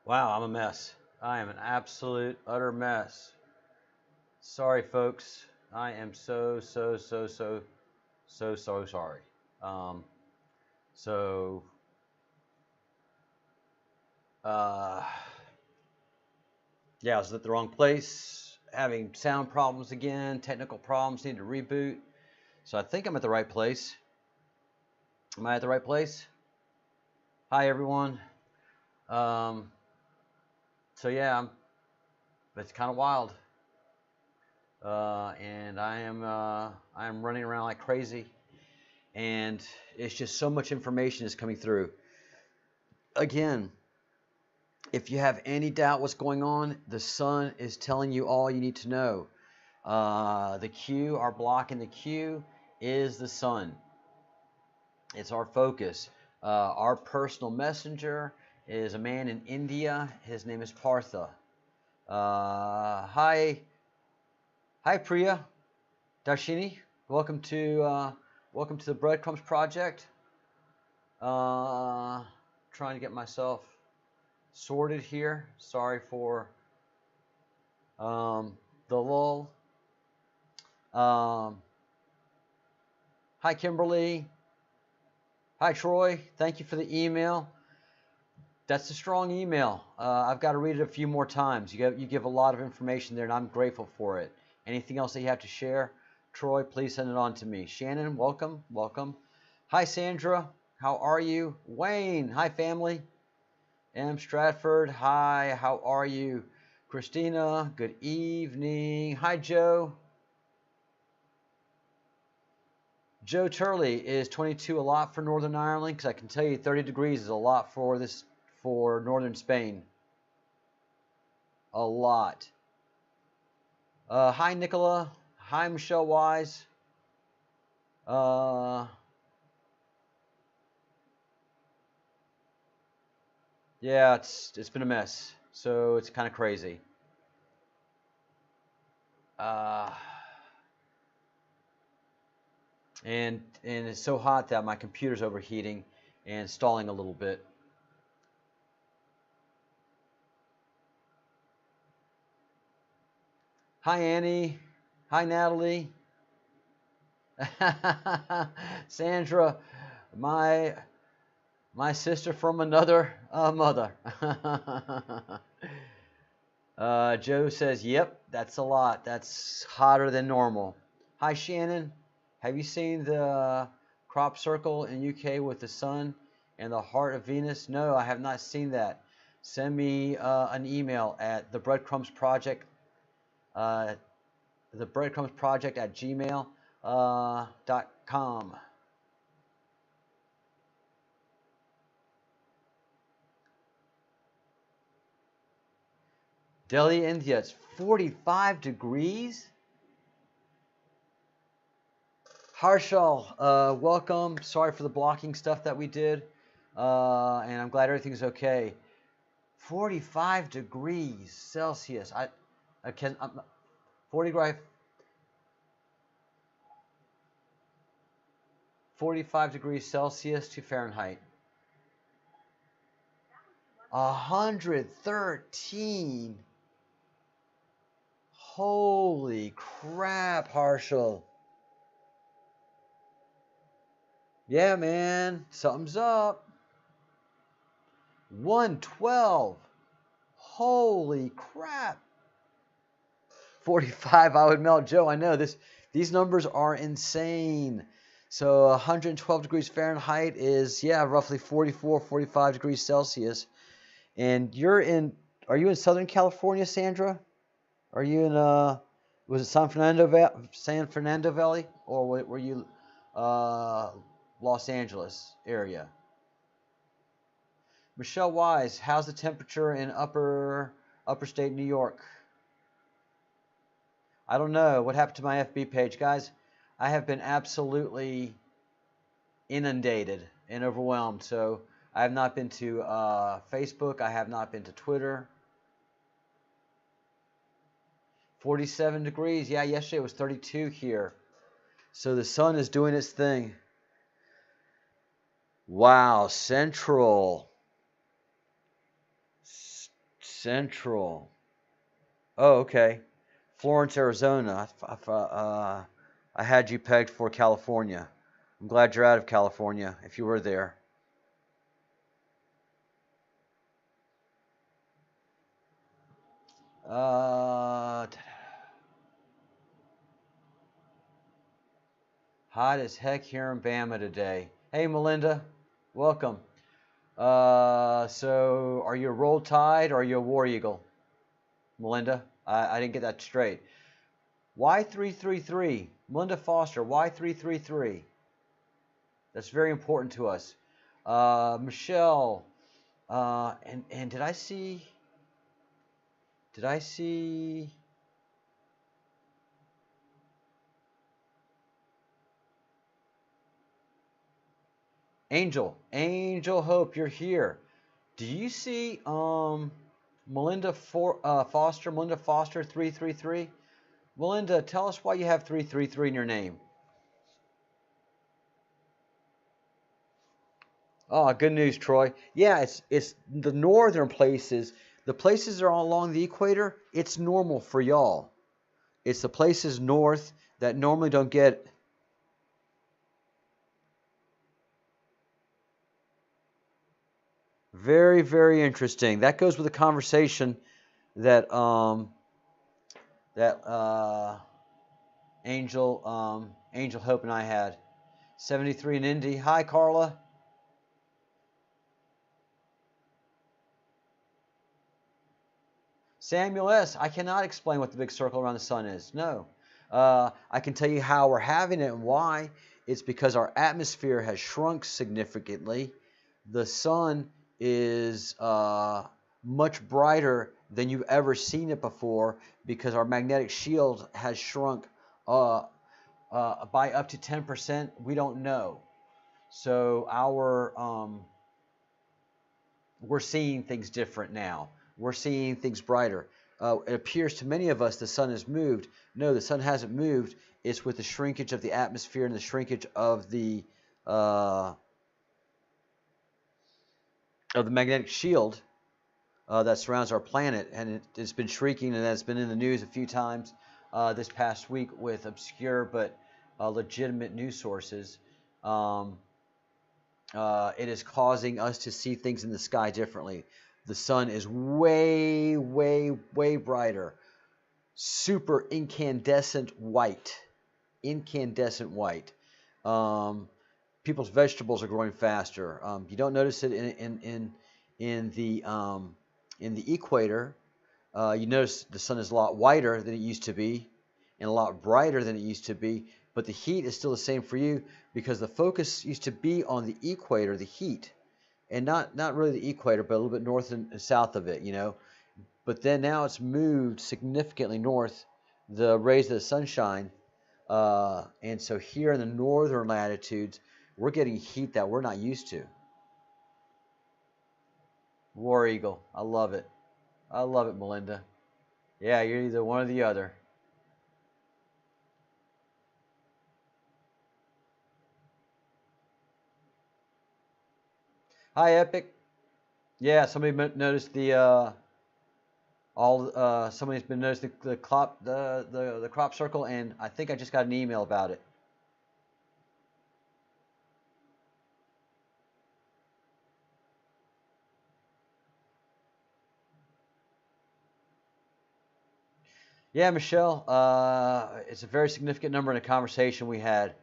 Wow, I'm a mess. I am an absolute, utter mess. Sorry, folks. I am so sorry. Um, so, uh, yeah, I was at the wrong place, having sound problems again, technical problems, need to reboot. So I think I'm at the right place. Am I at the right place? Hi, everyone. Um, so yeah, it's kind of wild. And I am running around like crazy. And it's just so much information is coming through. Again, if you have any doubt what's going on, the sun is telling you all you need to know. The Q, our block in the Q, is the sun. It's our focus. Our personal messenger is a man in India. His name is Partha. Hi Priya, Darshini. Welcome to the Breadcrumbs Project. Trying to get myself sorted here. Sorry for the lull. Hi, Kimberly. Hi, Troy. Thank you for the email. That's a strong email. I've got to read it a few more times. You give a lot of information there, and I'm grateful for it. Anything else that you have to share, Troy, please send it on to me. Shannon, welcome, welcome. Hi, Sandra. How are you? Wayne, hi, family. M. Stratford, hi, how are you? Christina, good evening. Hi, Joe. Joe Turley, is 22 a lot for Northern Ireland? Because I can tell you 30 degrees is a lot for Northern Spain. A lot. Hi, Nicola. Hi, Michelle Wise. Yeah, it's been a mess. So it's kind of crazy. And it's so hot that my computer's overheating and stalling a little bit. Hi, Annie. Hi, Natalie. Sandra, my sister from another mother. Joe says, yep, that's a lot. That's hotter than normal. Hi, Shannon. Have you seen the crop circle in UK with the sun and the heart of Venus? No, I have not seen that. Send me an email at the breadcrumbs project at gmail.com. Delhi, India, it's 45 degrees. Harshal, welcome. Sorry for the blocking stuff that we did. And I'm glad everything's okay. 45 degrees Celsius. I can 45 degrees Celsius to Fahrenheit. 113. Holy crap, Harshal. Yeah, man, something's up. 112. Holy crap. 45, I would melt. Joe, I know these numbers are insane. So 112 degrees Fahrenheit is, yeah, roughly 44, 45 degrees Celsius. And are you in Southern California, Sandra? Are you in, was it San Fernando Valley? Or were you Los Angeles area? Michelle Wise, how's the temperature in upstate New York? I don't know. What happened to my FB page? Guys, I have been absolutely inundated and overwhelmed. So I have not been to Facebook. I have not been to Twitter. 47 degrees. Yeah, yesterday it was 32 here. So the sun is doing its thing. Wow, Central. Central. Oh, okay. Florence, Arizona. I had you pegged for California. I'm glad you're out of California if you were there. Hot as heck here in Bama today. Hey, Melinda. Welcome. So are you a Roll Tide or are you a War Eagle? Melinda, I didn't get that straight. Why 333? Melinda Foster, why 333? That's very important to us. Michelle, and did I see Angel Hope, you're here. Do you see Melinda Foster 333? Melinda, tell us why you have 333 in your name. Oh, good news, Troy. Yeah, it's the northern places. The places that are all along the equator, it's normal for y'all. It's the places north that normally don't get. Very, very interesting. That goes with the conversation that Angel Hope and I had. 73 in Indy. Hi, Carla. Samuel S., I cannot explain what the big circle around the sun is. No. I can tell you how we're having it and why. It's because our atmosphere has shrunk significantly. The sun is much brighter than you've ever seen it before because our magnetic shield has shrunk by up to 10%. We don't know. So we're seeing things different now. We're seeing things brighter. It appears to many of us the sun has moved. No, the sun hasn't moved. It's with the shrinkage of the atmosphere and the shrinkage of the magnetic shield that surrounds our planet, and it's been shrinking, and that's been in the news a few times this past week with obscure but legitimate news sources. It is causing us to see things in the sky differently. The sun is way, way, way brighter. Super incandescent white. Incandescent white. People's vegetables are growing faster. You don't notice it in the equator. You notice the sun is a lot whiter than it used to be, and a lot brighter than it used to be. But the heat is still the same for you because the focus used to be on the equator, the heat, and not really the equator, but a little bit north and south of it, you know. But then now it's moved significantly north, the rays of the sunshine, and so here in the northern latitudes, we're getting heat that we're not used to. War Eagle, I love it. I love it, Melinda. Yeah, you're either one or the other. Hi, Epic. Yeah, somebody noticed the somebody's been noticing the crop circle, and I think I just got an email about it. Yeah, Michelle, it's a very significant number in a conversation we had.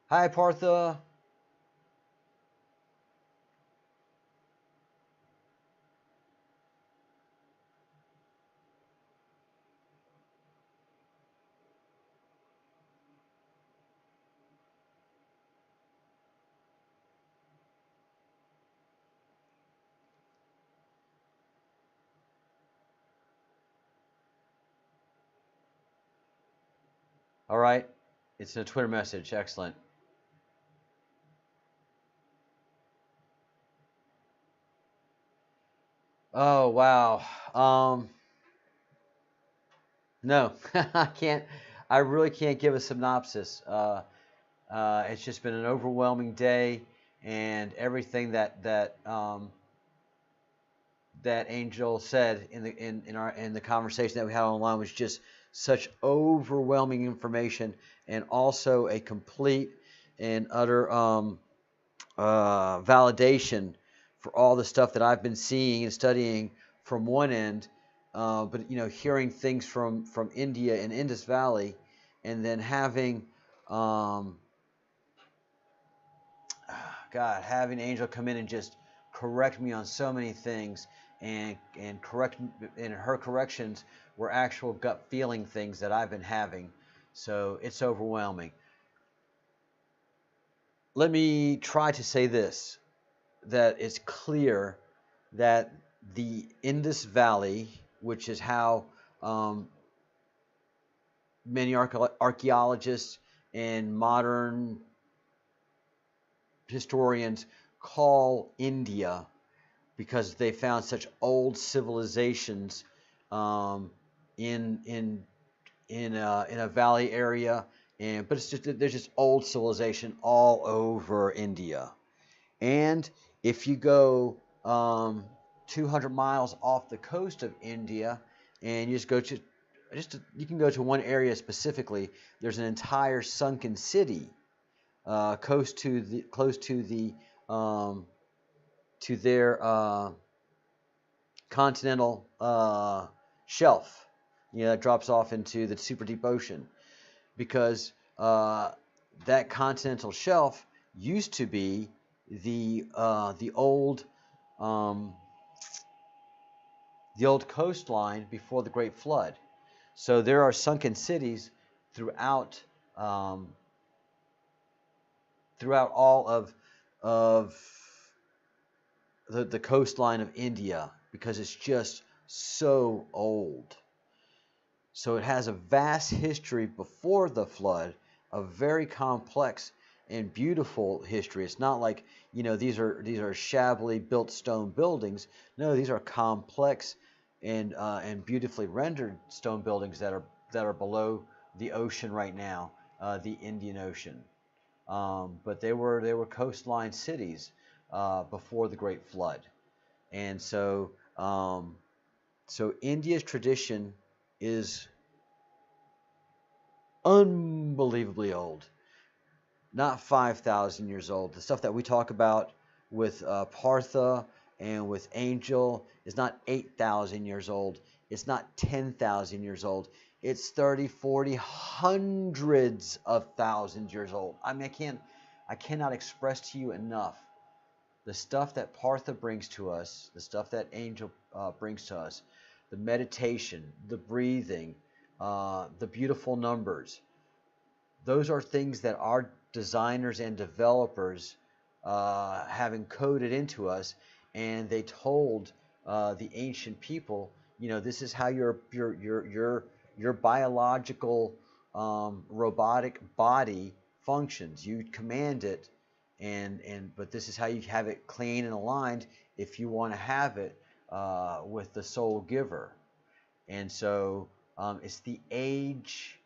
Hi, Partha. All right, it's in a Twitter message. Excellent. Oh, wow. No, I can't. I really can't give a synopsis. It's just been an overwhelming day, and everything that Angel said in the conversation that we had online was just such overwhelming information, and also a complete and utter validation for all the stuff that I've been seeing and studying from one end, but hearing things from India and Indus Valley, and then having having Angel come in and just correct me on so many things, and correct, and her corrections were actual gut feeling things that I've been having. So it's overwhelming. Let me try to say this, that it's clear that the Indus Valley, which is how many archaeologists and modern historians call India, because they found such old civilizations in a valley area, but there's just old civilization all over India. And if you go 200 miles off the coast of India, and you you can go to one area specifically, there's an entire sunken city close to their continental shelf, that drops off into the super deep ocean, because that continental shelf used to be the old coastline before the Great Flood. So there are sunken cities throughout all of the coastline of India, because it's just so old. So it has a vast history before the flood, a very complex and beautiful history. It's not like, these are shabbily built stone buildings. No, these are complex and beautifully rendered stone buildings that are below the ocean right now, the Indian Ocean. But they were coastline cities before the Great Flood, and so India's tradition is unbelievably old. Not 5,000 years old. The stuff that we talk about with Partha and with Angel is not 8,000 years old. It's not 10,000 years old. It's 30, 40, hundreds of thousands years old. I mean, I cannot express to you enough the stuff that Partha brings to us, the stuff that Angel brings to us, the meditation, the breathing, the beautiful numbers. Those are things that our designers and developers have encoded into us, and they told the ancient people, this is how your biological robotic body functions. You command it, but this is how you have it clean and aligned if you want to have it with the soul giver. And so it's the age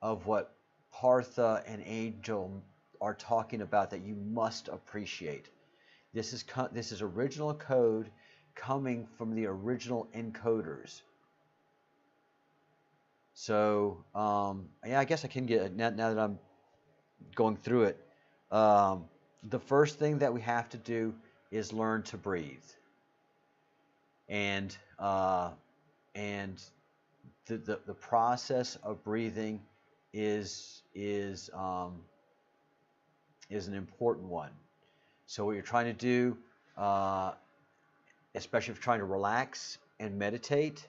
of what Partha and Angel are talking about that you must appreciate. This is original code coming from the original encoders. So I guess I can get it now that I'm going through it. The first thing that we have to do is learn to breathe, and the process of breathing is an important one. So what you're trying to do, especially if you're trying to relax and meditate,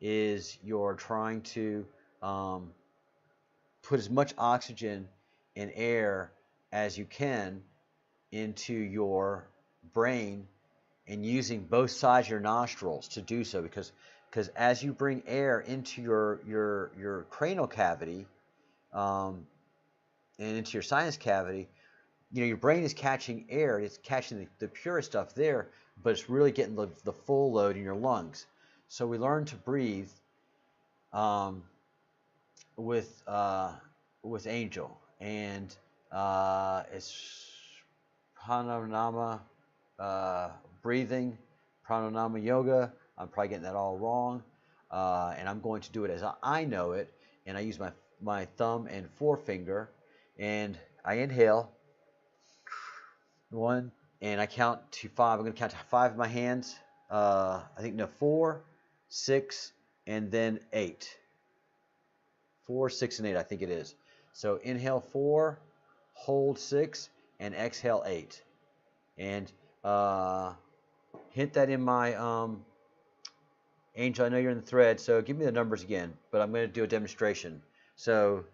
is you're trying to put as much oxygen and air as you can into your brain, and using both sides of your nostrils to do so, because as you bring air into your cranial cavity and into your sinus cavity, your brain is catching air, it's catching the purest stuff there, but it's really getting the full load in your lungs. So we learn to breathe with Angel, and it's pranayama, breathing, Pranayama Yoga. I'm probably getting that all wrong. And I'm going to do it as I know it. And I use my thumb and forefinger. And I inhale. 1. And I count to 5. I'm going to count to 5 in my hands. I think, no, 4, 6, and then 8. 4, 6, and 8, I think it is. So inhale 4, hold 6, and exhale 8. And hit that in my Angel. I know you're in the thread, so give me the numbers again, but I'm going to do a demonstration. So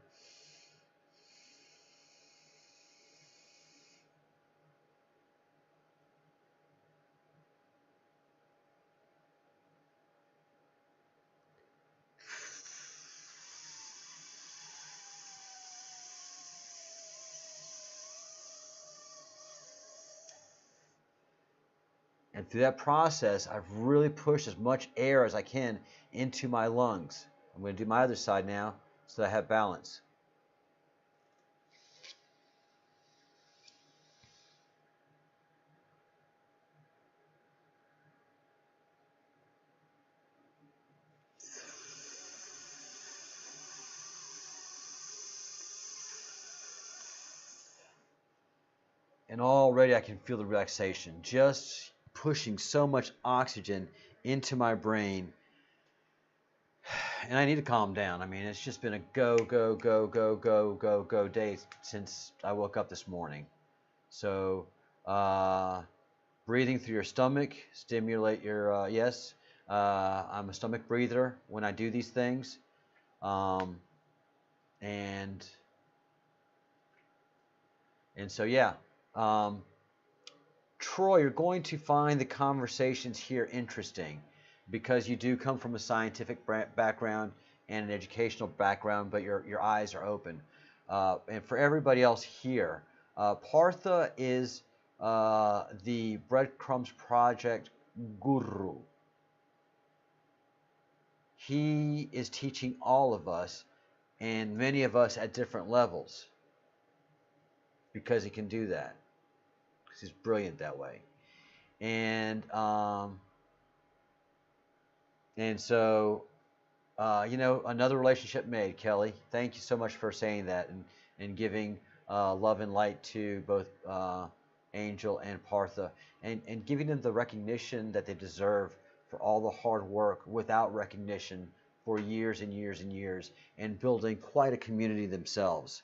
and through that process, I've really pushed as much air as I can into my lungs. I'm going to do my other side now so that I have balance. And already I can feel the relaxation, just pushing so much oxygen into my brain. And I need to calm down. I mean, it's just been a go, go, go, go, go, go, go day since I woke up this morning. So breathing through your stomach, stimulate your, yes, I'm a stomach breather when I do these things. And so, yeah. Troy, you're going to find the conversations here interesting because you do come from a scientific background and an educational background, but your eyes are open. And for everybody else here, Partha is the Breadcrumbs Project guru. He is teaching all of us, and many of us at different levels, because he can do that. He's brilliant that way. And so another relationship made. Kelly, thank you so much for saying that and giving love and light to both Angel and Partha, and giving them the recognition that they deserve for all the hard work without recognition for years and years and years, and building quite a community themselves,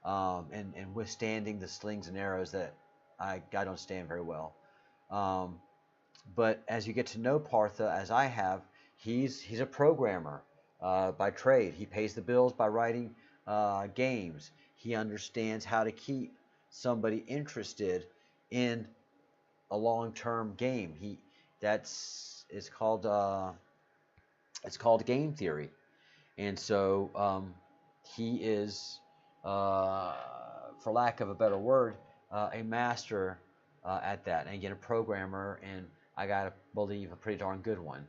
and withstanding the slings and arrows that I don't stand very well. But as you get to know Partha, as I have, he's a programmer by trade. He pays the bills by writing games. He understands how to keep somebody interested in a long-term game. It's called game theory, and so he is, for lack of a better word, a master at that. And again, a programmer, and I gotta believe a pretty darn good one.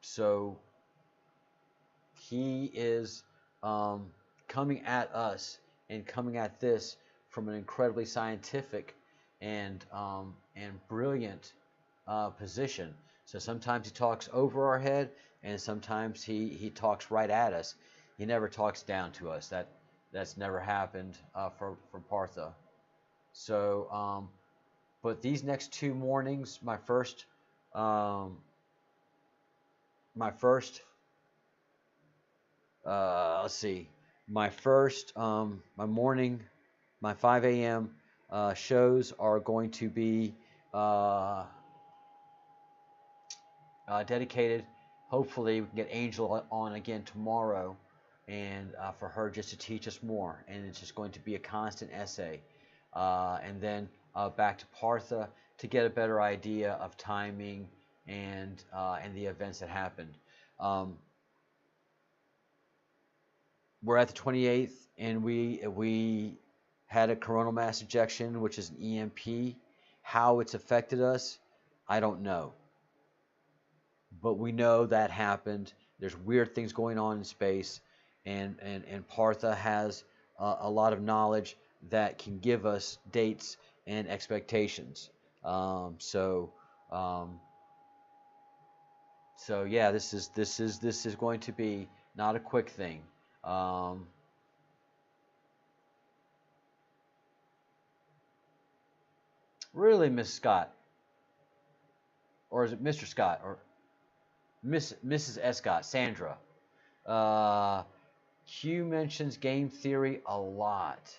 So he is coming at us and coming at this from an incredibly scientific and brilliant position. So sometimes he talks over our head, and sometimes he talks right at us. He never talks down to us. That's never happened from Partha. So, but these next 2 mornings, my first, let's see, my morning, my 5 a.m. Shows are going to be dedicated. Hopefully we can get Angel on again tomorrow, and for her just to teach us more, and it's just going to be a constant essay, and then back to Partha to get a better idea of timing and the events that happened. We're at the 28th, and we had a coronal mass ejection, which is an EMP. How it's affected us, I don't know. But we know that happened. There's weird things going on in space, and Partha has a lot of knowledge that can give us dates and expectations. So So yeah, this is going to be not a quick thing. Um, really, Miss Scott, or is it Mr. Scott, or Mrs. Escott, Sandra? Uh, Q mentions game theory a lot.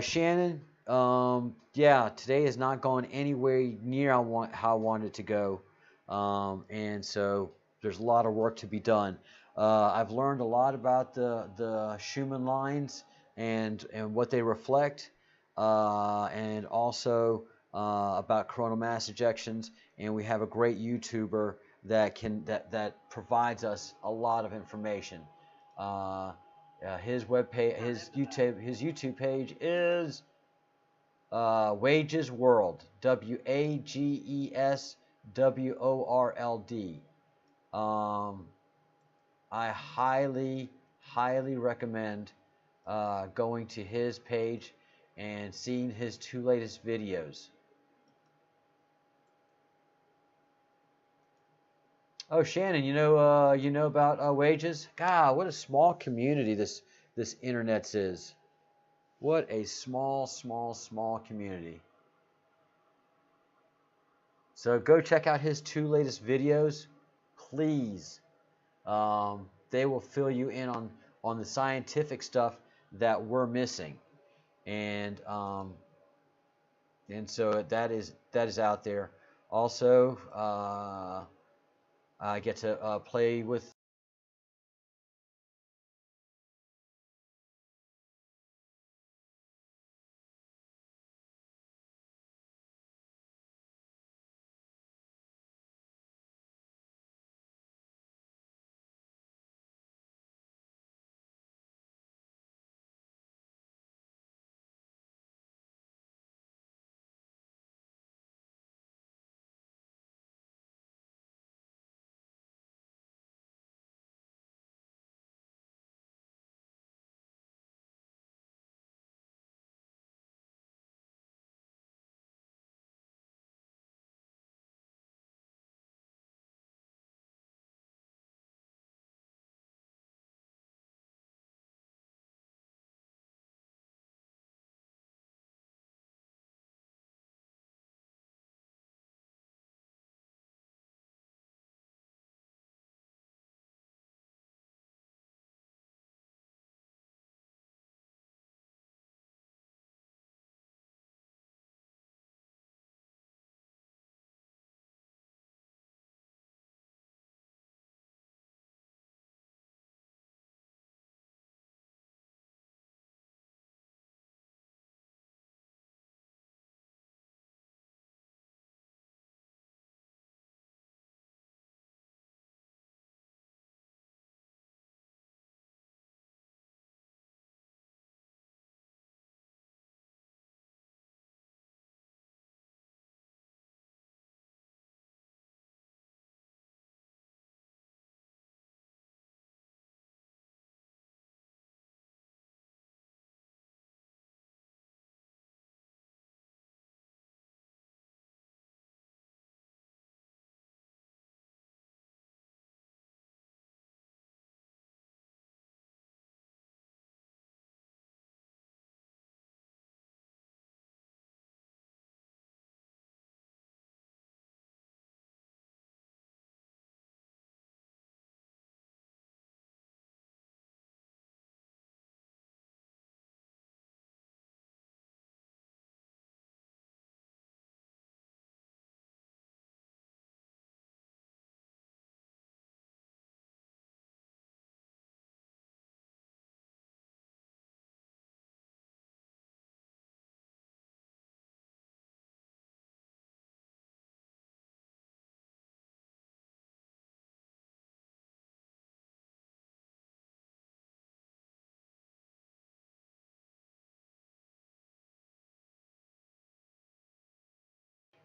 Shannon, yeah, today is not going anywhere near how I wanted it to go, and so there's a lot of work to be done. I've learned a lot about the Schumann lines and what they reflect, and also about coronal mass ejections. And we have a great YouTuber that provides us a lot of information. Uh, his web page, his YouTube page is Wages World, WAGESWORLD. Um, I highly recommend going to his page and seeing his two latest videos. Oh, Shannon, you know about wages? God, what a small community this internet's is. What a small community. So go check out his two latest videos, please. They will fill you in on the scientific stuff that we're missing, and so that is out there. Also, I get to play with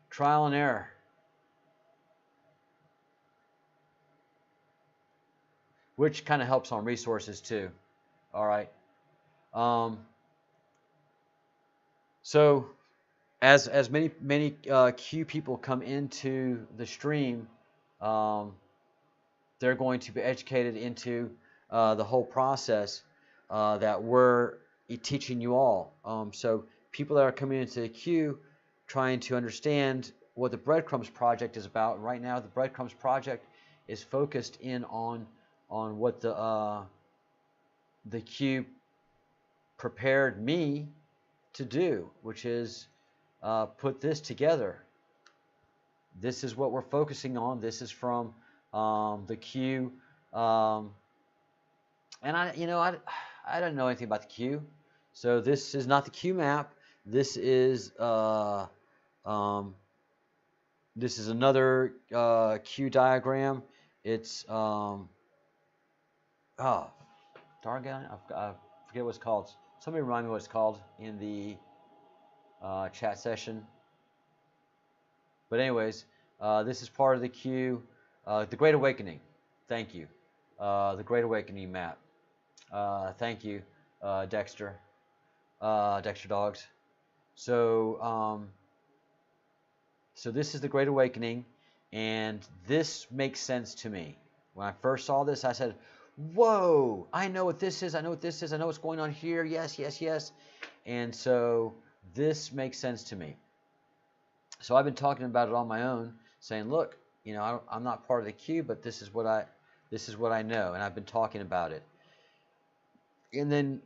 trial and error, which kind of helps on resources too. All right. Um, So as many Q people come into the stream, um, they're going to be educated into the whole process that we're teaching you all. So people that are coming into the queue trying to understand what the Breadcrumbs Project is about. Right now, the Breadcrumbs Project is focused in on what the queue prepared me to do, which is put this together. This is what we're focusing on. This is from the queue. And I don't know anything about the queue, so this is not the queue map. This is another queue diagram. It's oh darn it, I forget what it's called. Somebody remind me what it's called in the chat session. But anyways, this is part of the queue, the Great Awakening. Thank you, the Great Awakening map. Thank you, Dexter. Dexter Dogs. So, so this is the Great Awakening, and this makes sense to me. When I first saw this, I said, "Whoa! I know what this is. I know what this is. I know what's going on here. Yes, yes, yes." And so this makes sense to me. So I've been talking about it on my own, saying, "Look, I'm not part of the queue, but this is what I know," and I've been talking about it. And then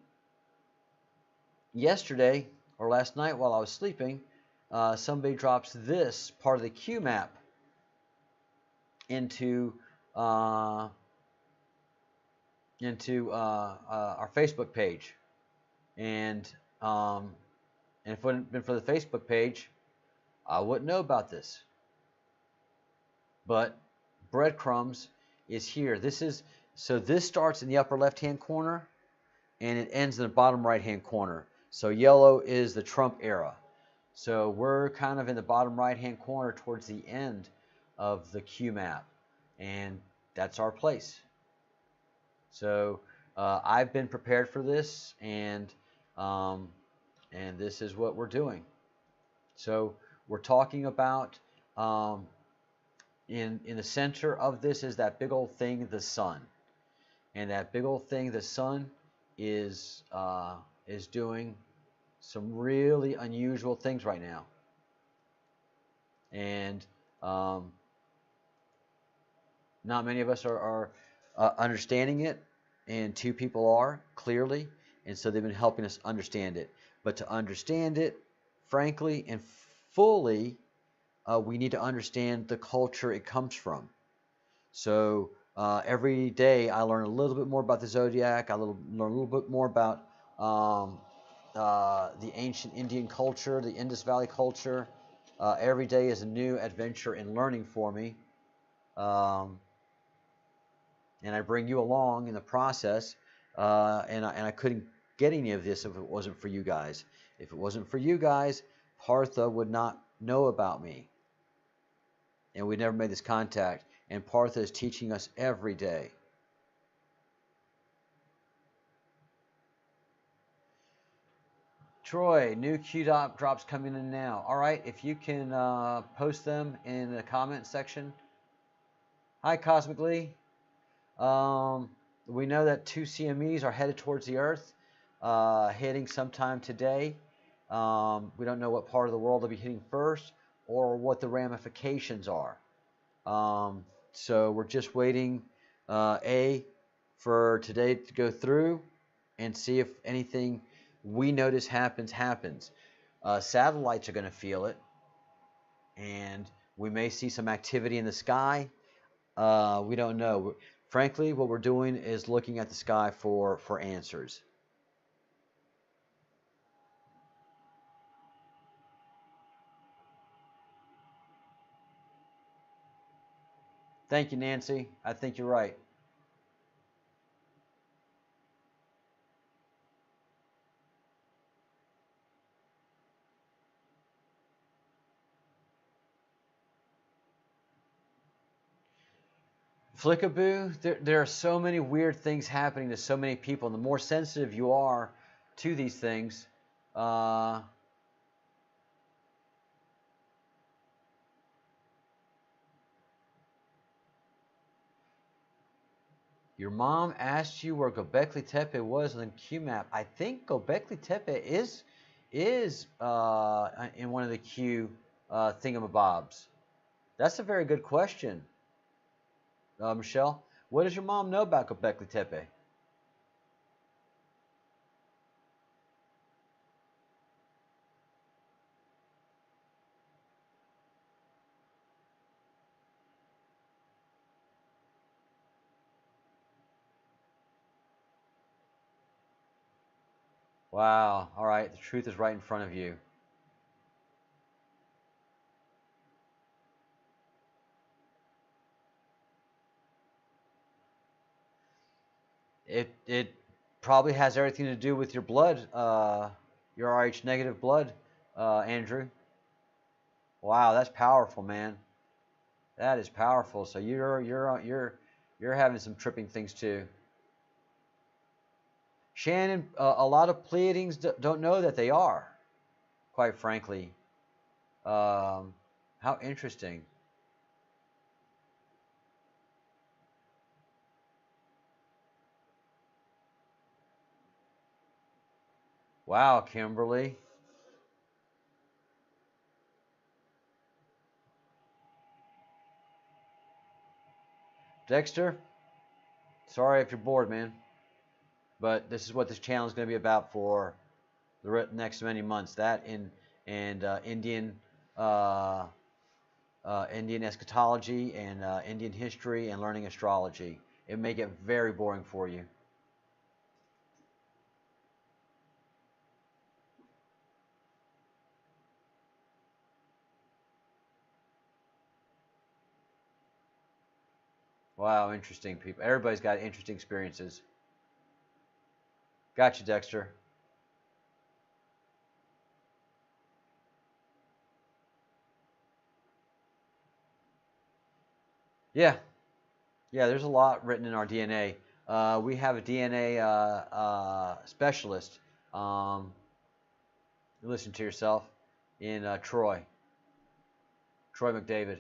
yesterday or last night while I was sleeping, somebody drops this part of the queue map into our Facebook page, and if it hadn't been for the Facebook page, I wouldn't know about this. But Breadcrumbs is here. This starts in the upper left-hand corner, and it ends in the bottom right-hand corner. So yellow is the Trump era. So we're kind of in the bottom right-hand corner towards the end of the Q map, and that's our place. So I've been prepared for this, and this is what we're doing. So we're talking about in the center of this is that big old thing, the sun, and that big old thing, the sun, is doing some really unusual things right now, and not many of us are understanding it, and two people are clearly, and so they've been helping us understand it. But to understand it, frankly and fully, we need to understand the culture it comes from. So every day I learn a little bit more about the zodiac. I learn a little bit more about the ancient Indian culture, the Indus Valley culture. Every day is a new adventure in learning for me. And I bring you along in the process. And I couldn't get any of this if it wasn't for you guys. If it wasn't for you guys, Partha would not know about me. And we never made this contact. And Partha is teaching us every day. Troy, new Q drops coming in now. All right, if you can post them in the comment section. Hi, Cosmic Lee. We know that 2 CMEs are headed towards the Earth, hitting sometime today. We don't know what part of the world they'll be hitting first or what the ramifications are. So we're just waiting, for today to go through and see if anything we notice happens. Satellites are going to feel it, and we may see some activity in the sky. We don't know. Frankly, what we're doing is looking at the sky for answers. Thank you, Nancy. I think you're right. Flickaboo, there are so many weird things happening to so many people, and the more sensitive you are to these things, Your mom asked you where Göbekli Tepe was on the Q map. I think Göbekli Tepe is in one of the Q thingamabobs. That's a very good question, Michelle. What does your mom know about Göbekli Tepe? Wow. All right. The truth is right in front of you. It probably has everything to do with your blood, your Rh negative blood, Andrew. Wow, that's powerful, man. That is powerful. So you're having some tripping things too. Shannon, a lot of Pleiadians don't know that they are, quite frankly. How interesting. Wow, Kimberly. Dexter, sorry if you're bored, man. But this is what this channel is going to be about for the next many months. That and uh, Indian eschatology and Indian history and learning astrology. It may get very boring for you. Wow, interesting people. Everybody's got interesting experiences. Gotcha, Dexter. Yeah, yeah. There's a lot written in our DNA. We have a DNA specialist. Listen to yourself in Troy McDavid.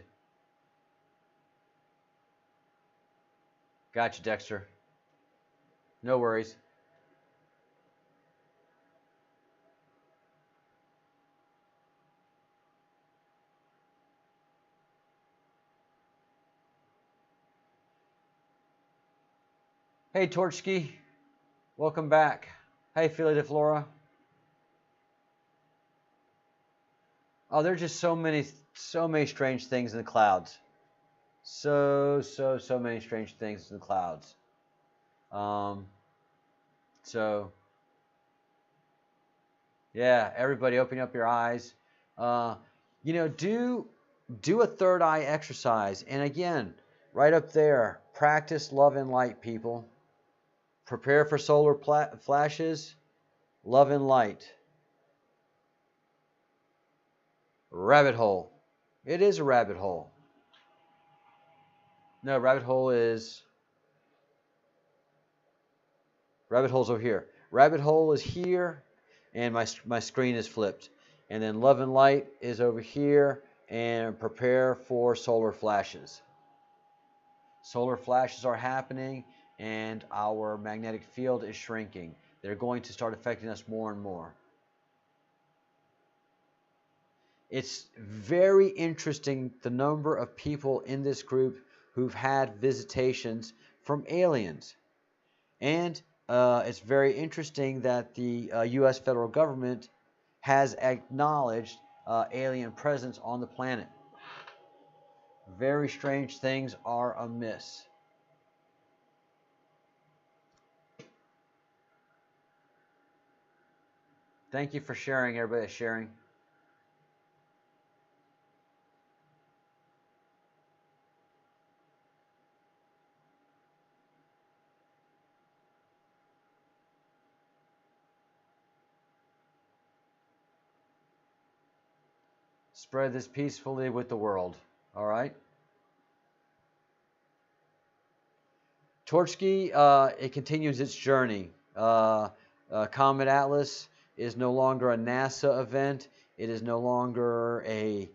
Gotcha, Dexter. No worries. Hey, Torchski. Welcome back. Hey, Philly de Flora. Oh, there's just so many strange things in the clouds. So many strange things in the clouds. So yeah, everybody, open up your eyes. Do a third eye exercise, and again, right up there, practice love and light, people. Prepare for solar flashes, love and light. Rabbit hole. It is a rabbit hole. No, rabbit hole's over here. Rabbit hole is here, and my screen is flipped. And then love and light is over here, and prepare for solar flashes. Solar flashes are happening, and our magnetic field is shrinking. They're going to start affecting us more and more. It's very interesting the number of people in this group who've had visitations from aliens. And it's very interesting that the U.S. federal government has acknowledged alien presence on the planet. Very strange things are amiss. Thank you for sharing, everybody that's sharing. Spread this peacefully with the world. All right? Torchski, it continues its journey. Comet Atlas is no longer a NASA event. It is no longer a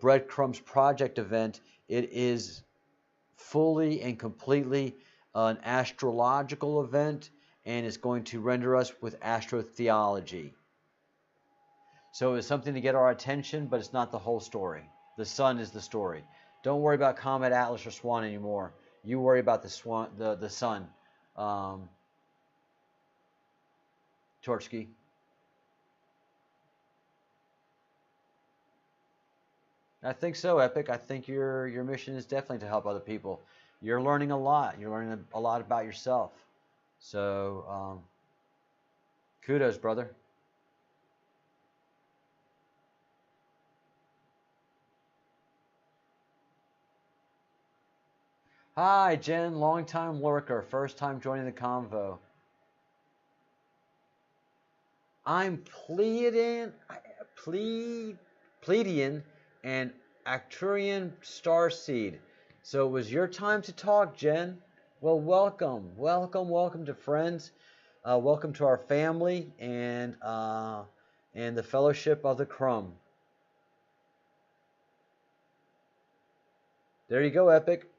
Breadcrumbs Project event. It is fully and completely an astrological event, and it's going to render us with astrotheology. So it's something to get our attention, but it's not the whole story. The sun is the story. Don't worry about Comet, Atlas, or Swan anymore. You worry about the swan, the sun. Torchki. I think so, Epic. I think your mission is definitely to help other people. You're learning a lot. You're learning a lot about yourself. So, kudos, brother. Hi, Jen, long-time lurker, first time joining the convo. I'm Pleiadian and Arcturian starseed. So it was your time to talk, Jen. Well, welcome, welcome, welcome to friends. Welcome to our family and the Fellowship of the Crumb. There you go, Epic.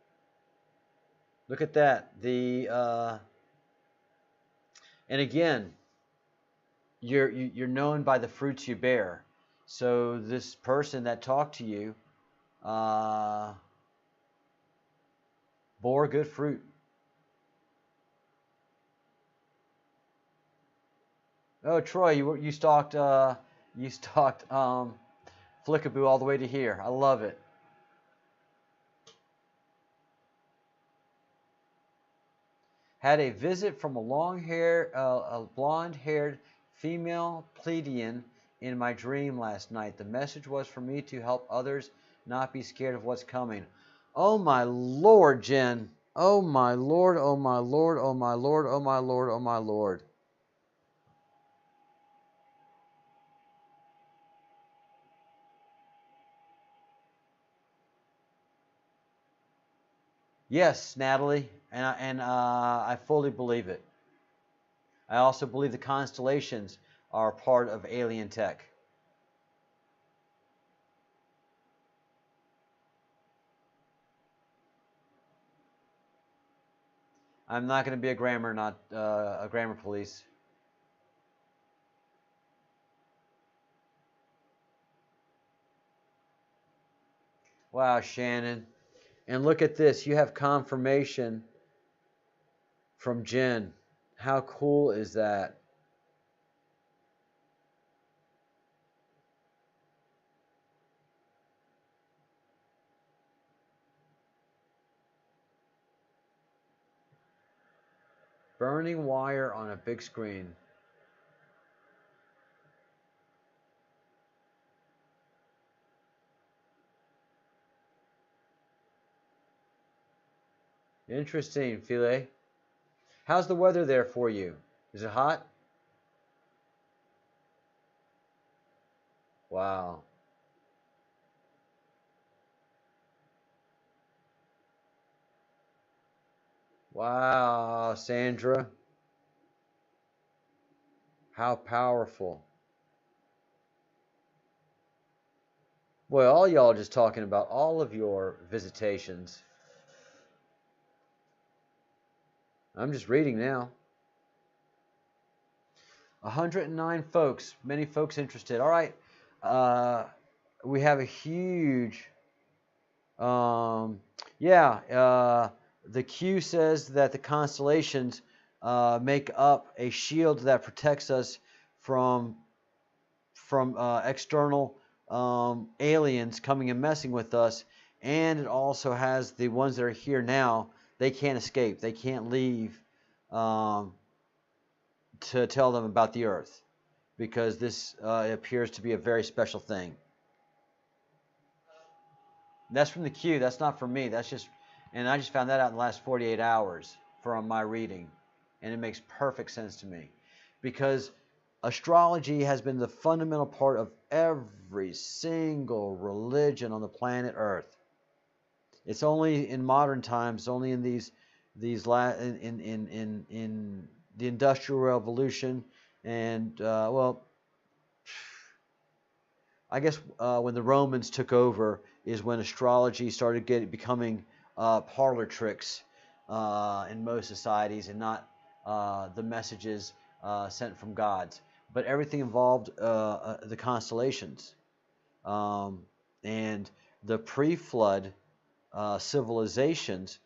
Look at that. And again, you're known by the fruits you bear. So this person that talked to you bore good fruit. Oh, Troy, you stalked Flickaboo all the way to here. I love it. Had a visit from a blonde-haired female Pleiadian in my dream last night. The message was for me to help others not be scared of what's coming. Oh my Lord, Jen. Oh my Lord, oh my Lord, oh my Lord, oh my Lord, oh my Lord. Yes, Natalie, and I fully believe it. I also believe the constellations are part of alien tech. I'm not going to be a grammar police. Wow, Shannon. And look at this. You have confirmation from Jen. How cool is that? Burning wire on a big screen. Interesting, Filet. How's the weather there for you? Is it hot? Wow. Wow, Sandra. How powerful. Boy, all y'all just talking about all of your visitations. I'm just reading now. 109 folks. Many folks interested. All right. We have a huge... the Q says that the constellations make up a shield that protects us from external aliens coming and messing with us, and it also has the ones that are here now. They can't escape. They can't leave to tell them about the Earth, because this appears to be a very special thing. That's from the Q. That's not from me. That's just, and I just found that out in the last 48 hours from my reading, and it makes perfect sense to me, because astrology has been the fundamental part of every single religion on the planet Earth. It's only in modern times, only in in the Industrial Revolution, and I guess when the Romans took over is when astrology started becoming parlor tricks in most societies, and not the messages sent from gods. But everything involved the constellations, and the pre-flood civilizations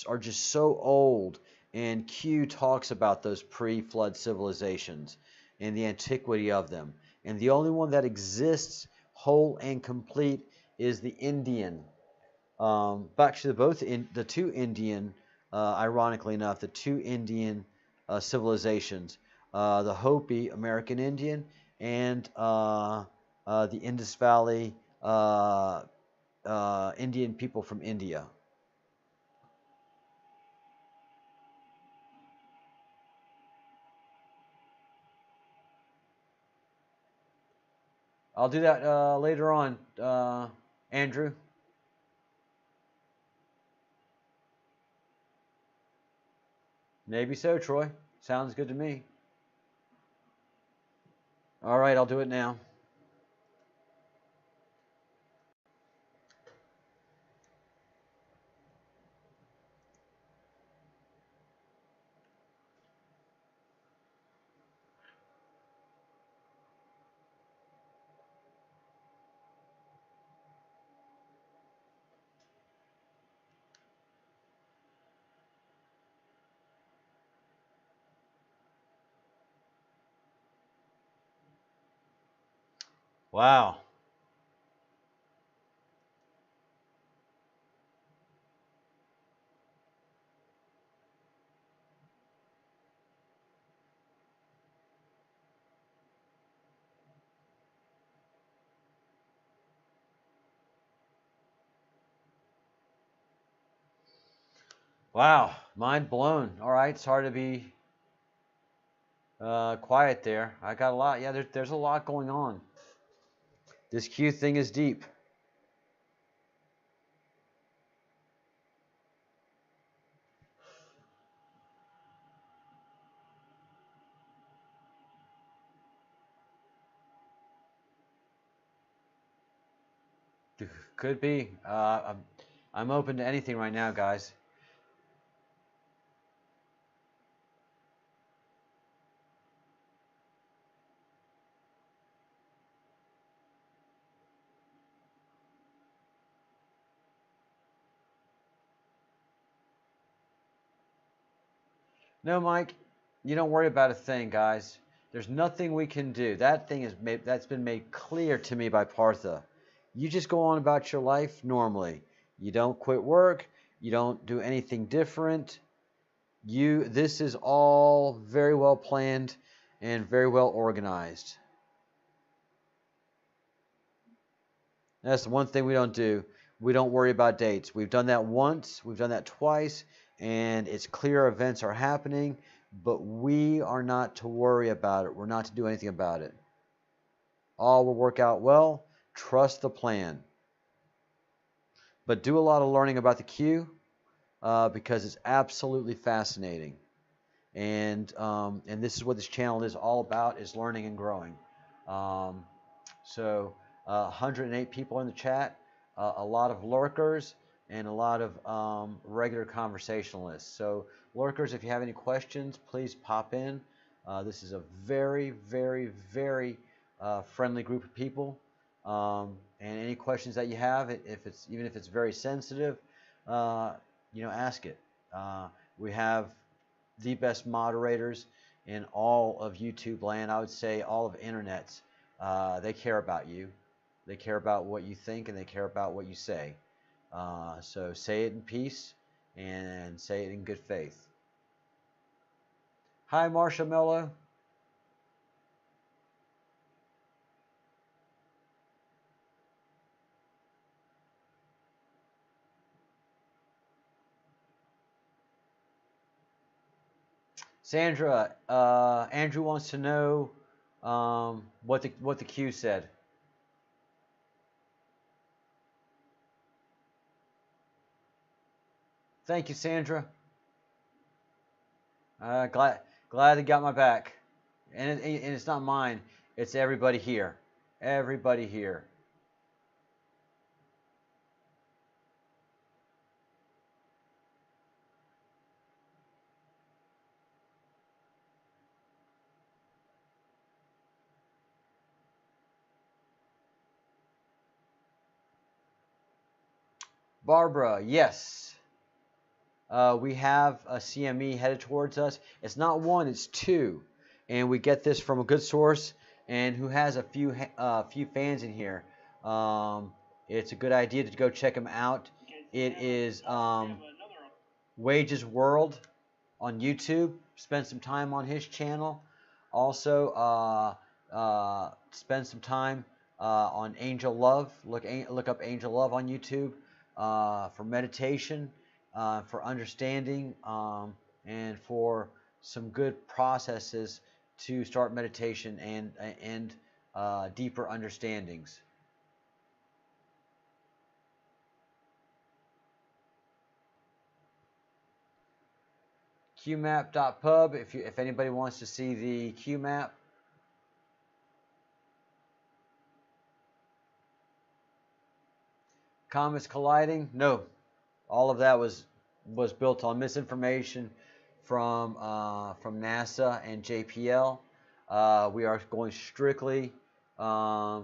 are just so old. And Q talks about those pre-flood civilizations and the antiquity of them. And the only one that exists whole and complete is the Indian. Actually, the two Indian, ironically enough, the two Indian civilizations, the Hopi American Indian and the Indus Valley Indian people from India. I'll do that later on, Andrew. Maybe so, Troy. Sounds good to me. All right, I'll do it now. Wow. Wow. Mind blown. All right, it's hard to be quiet there. I got a lot. Yeah, there's a lot going on. This Q thing is deep. Could be. I'm open to anything right now, guys. No, Mike, you don't worry about a thing, guys. There's nothing we can do. That thing that's been made clear to me by Partha. You just go on about your life normally. You don't quit work. You don't do anything different. This is all very well planned and very well organized. That's the one thing we don't do. We don't worry about dates. We've done that once, we've done that twice, and it's clear events are happening, but we are not to worry about it. We're not to do anything about it. All will work out well. Trust the plan. But do a lot of learning about the Q because it's absolutely fascinating. And this is what this channel is all about, is learning and growing. So 108 people in the chat, a lot of lurkers, and a lot of regular conversationalists. So lurkers, if you have any questions, please pop in. This is a very, very, very friendly group of people. And any questions that you have, even if it's very sensitive, ask it. We have the best moderators in all of YouTube land. I would say all of internets. They care about you. They care about what you think, and they care about what you say. So say it in peace and say it in good faith. Hi, Marsha Mello. Sandra, Andrew wants to know what the Q said. Thank you, Sandra. Glad he got my back, and it's not mine. It's everybody here. Everybody here. Barbara, yes. We have a CME headed towards us. It's not one, it's two. And we get this from a good source and who has a few fans in here. It's a good idea to go check him out. It is Wages World on YouTube. Spend some time on his channel. Also, spend some time on Angel Love. Look up Angel Love on YouTube for meditation, for understanding, and for some good processes to start meditation and deeper understandings. qmap.pub if anybody wants to see the qmap. Comets colliding? No. All of that was built on misinformation from NASA and JPL. We are going strictly we're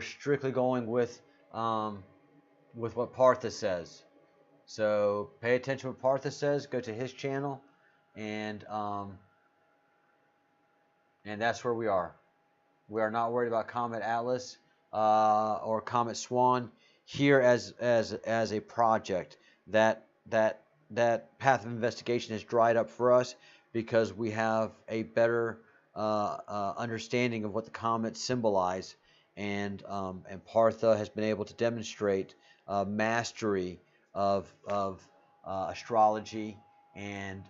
strictly going with what Partha says. So pay attention to what Partha says. Go to his channel, and that's where we are. We are not worried about Comet Atlas or Comet Swan here as a project. That path of investigation has dried up for us because we have a better understanding of what the comets symbolize, and Partha has been able to demonstrate mastery of astrology and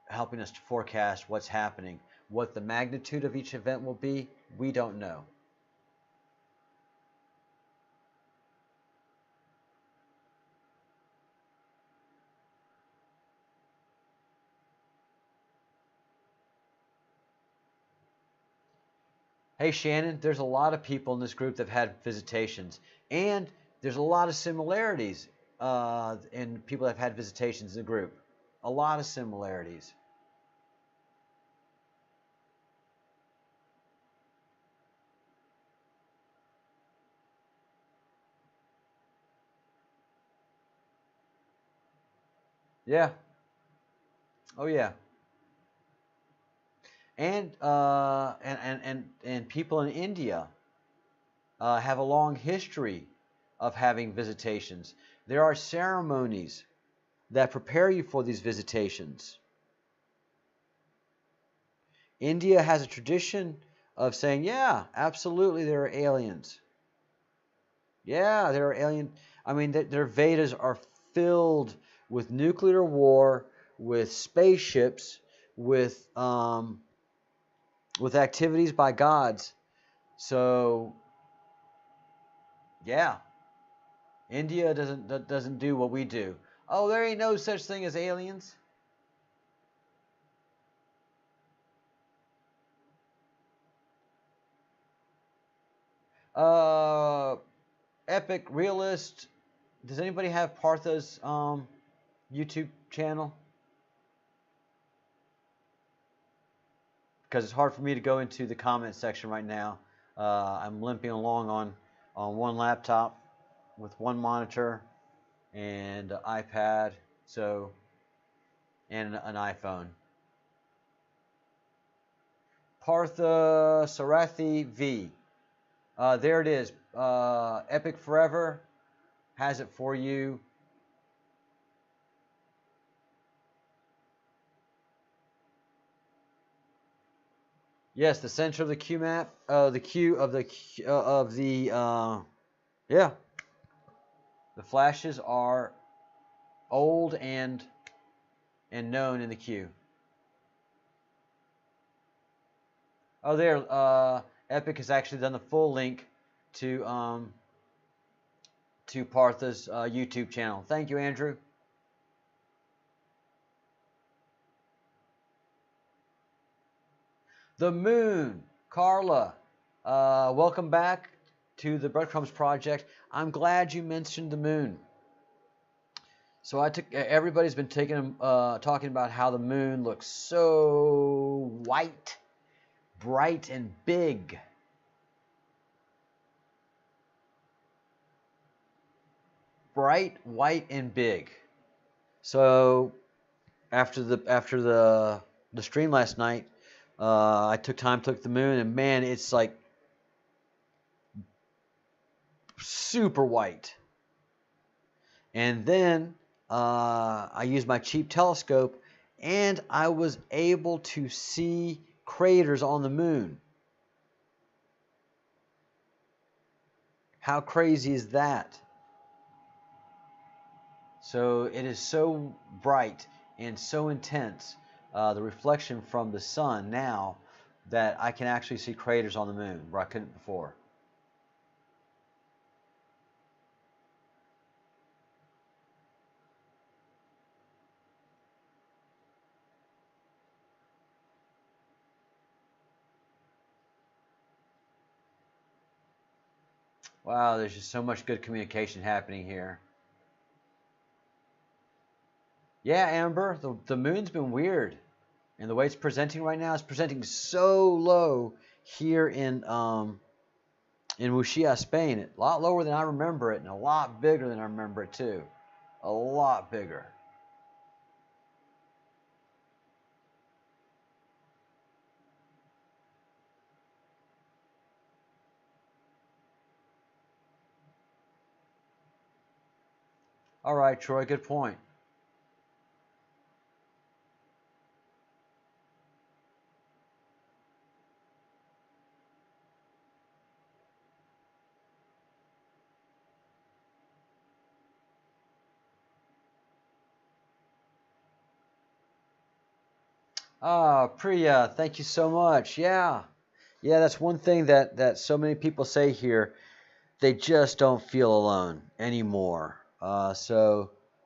helping us to forecast what's happening. What the magnitude of each event will be, we don't know. Hey Shannon, there's a lot of people in this group that have had visitations, and there's a lot of similarities in people that have had visitations in the group. A lot of similarities. Yeah. Oh yeah. And people in India have a long history of having visitations. There are ceremonies that prepare you for these visitations. India has a tradition of saying, yeah, absolutely, there are aliens. Yeah, there are aliens. I mean, their Vedas are filled with nuclear war, with spaceships, with activities by gods. So, yeah, India doesn't do what we do. Oh, there ain't no such thing as aliens. Epic Realist. Does anybody have Partha's YouTube channel? Because it's hard for me to go into the comment section right now. I'm limping along on one laptop with one monitor and an iPad, and an iPhone. Partha Sarathi V. There it is. Epic Forever has it for you. Yes, the center of the Q map, the Q of the yeah. The flashes are old and known in the Q. Oh, there. Epic has actually done the full link to Partha's YouTube channel. Thank you, Andrew. The moon, Carla. Welcome back to the Breadcrumbs Project. I'm glad you mentioned the moon. So everybody's been talking about how the moon looks so white, bright, and big. bright white and big. So after the stream last night, I took time to look at the moon, and man, it's like super white. And then I used my cheap telescope, and I was able to see craters on the moon. How crazy is that? So it is so bright and so intense, the reflection from the sun now, that I can actually see craters on the moon where I couldn't before. Wow, there's just so much good communication happening here. Yeah, Amber, the moon's been weird. And the way it's presenting right now, it's presenting so low here in Wuxia, Spain. A lot lower than I remember it, and a lot bigger than I remember it too. A lot bigger. All right, Troy, good point. Ah, Priya, thank you so much. Yeah. Yeah, that's one thing that so many people say here. They just don't feel alone anymore.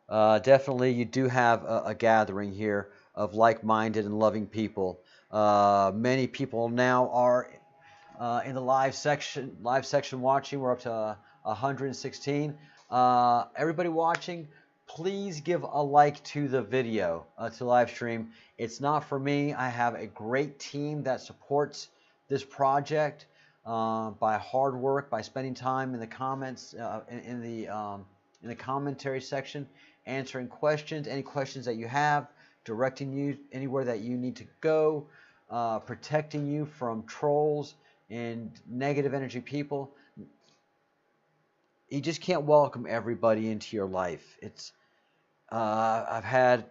Definitely you do have a gathering here of like-minded and loving people. Many people now are in the live section watching. We're up to 116. Everybody watching, please give a like to the video, to live stream. It's not for me. I have a great team that supports this project by hard work, by spending time in the comments, in the commentary section, answering questions, any questions that you have, directing you anywhere that you need to go, protecting you from trolls and negative energy people. You just can't welcome everybody into your life. I've had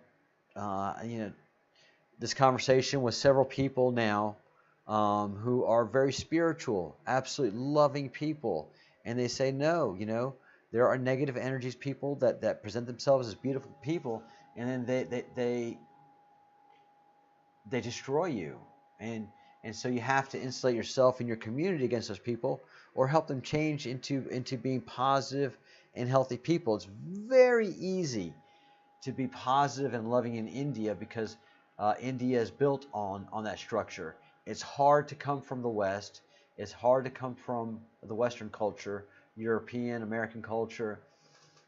this conversation with several people now who are very spiritual, absolutely loving people, and they say no. There are negative energies, people that present themselves as beautiful people, and then they destroy you, and so you have to insulate yourself and your community against those people, or help them change into being positive and healthy people. It's very easy to be positive and loving in India because India is built on that structure. It's hard to come from the West. It's hard to come from the Western culture, European, American culture,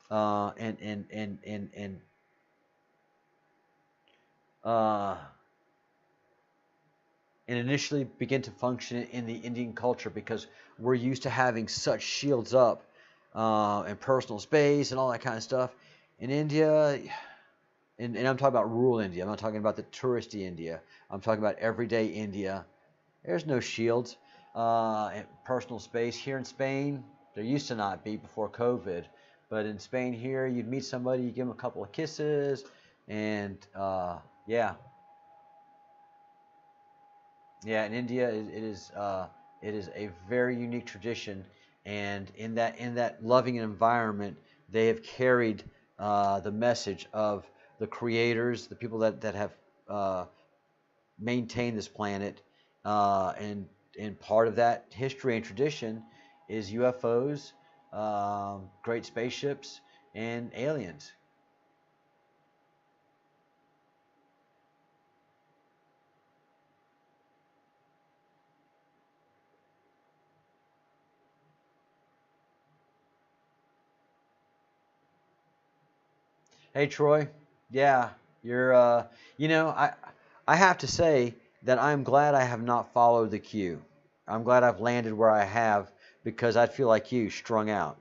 and uh, and initially begin to function in the Indian culture, because we're used to having such shields up and personal space and all that kind of stuff. In India, and I'm talking about rural India. I'm not talking about the touristy India. I'm talking about everyday India. There's no shields. Personal space here in Spain, there used to not be before COVID, but in Spain here, you'd meet somebody, you give them a couple of kisses, and yeah, yeah. In India, it is a very unique tradition, and in that loving environment, they have carried the message of the creators, the people that have uh, maintained this planet, and part of that history and tradition is UFOs, great spaceships, and aliens. Hey, Troy. Yeah, you're. I have to say that I'm glad I have not followed the queue. I'm glad I've landed where I have, because I'd feel like you, strung out.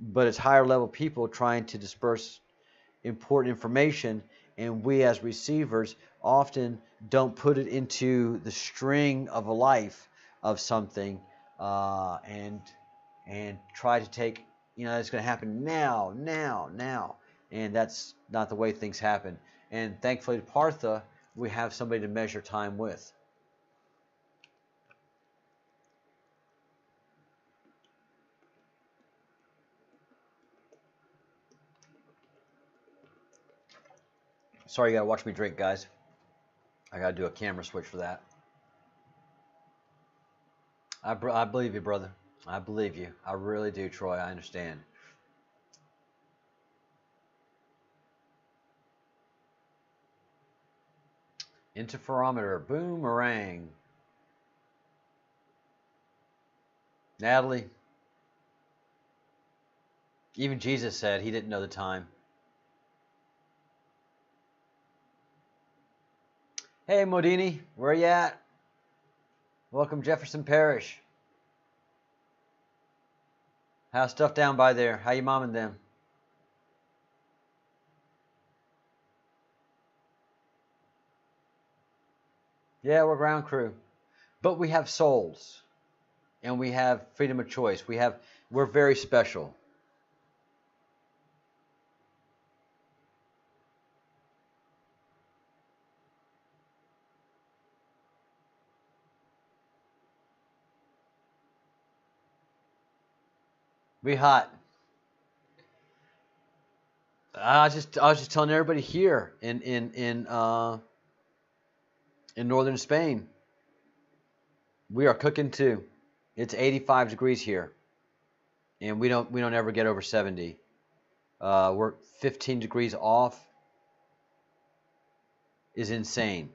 but it's higher level people trying to disperse important information, and we as receivers often don't put it into the string of a life of something, and try to take, it's going to happen now, and that's not the way things happen. And thankfully, to Partha, we have somebody to measure time with. Sorry, you gotta watch me drink, guys. I gotta do a camera switch for that. I believe you, brother. I believe you. I really do, Troy. I understand. Interferometer, boomerang. Natalie, even Jesus said he didn't know the time. Hey, Modini, where you at? Welcome, Jefferson Parish. How's stuff down by there? How you mom and them? Yeah, we're ground crew, but we have souls, and we have freedom of choice. We're very special. We hot. I was just telling everybody here in northern Spain, we are cooking too. It's 85 degrees here, and we don't ever get over 70. We're 15 degrees off is insane.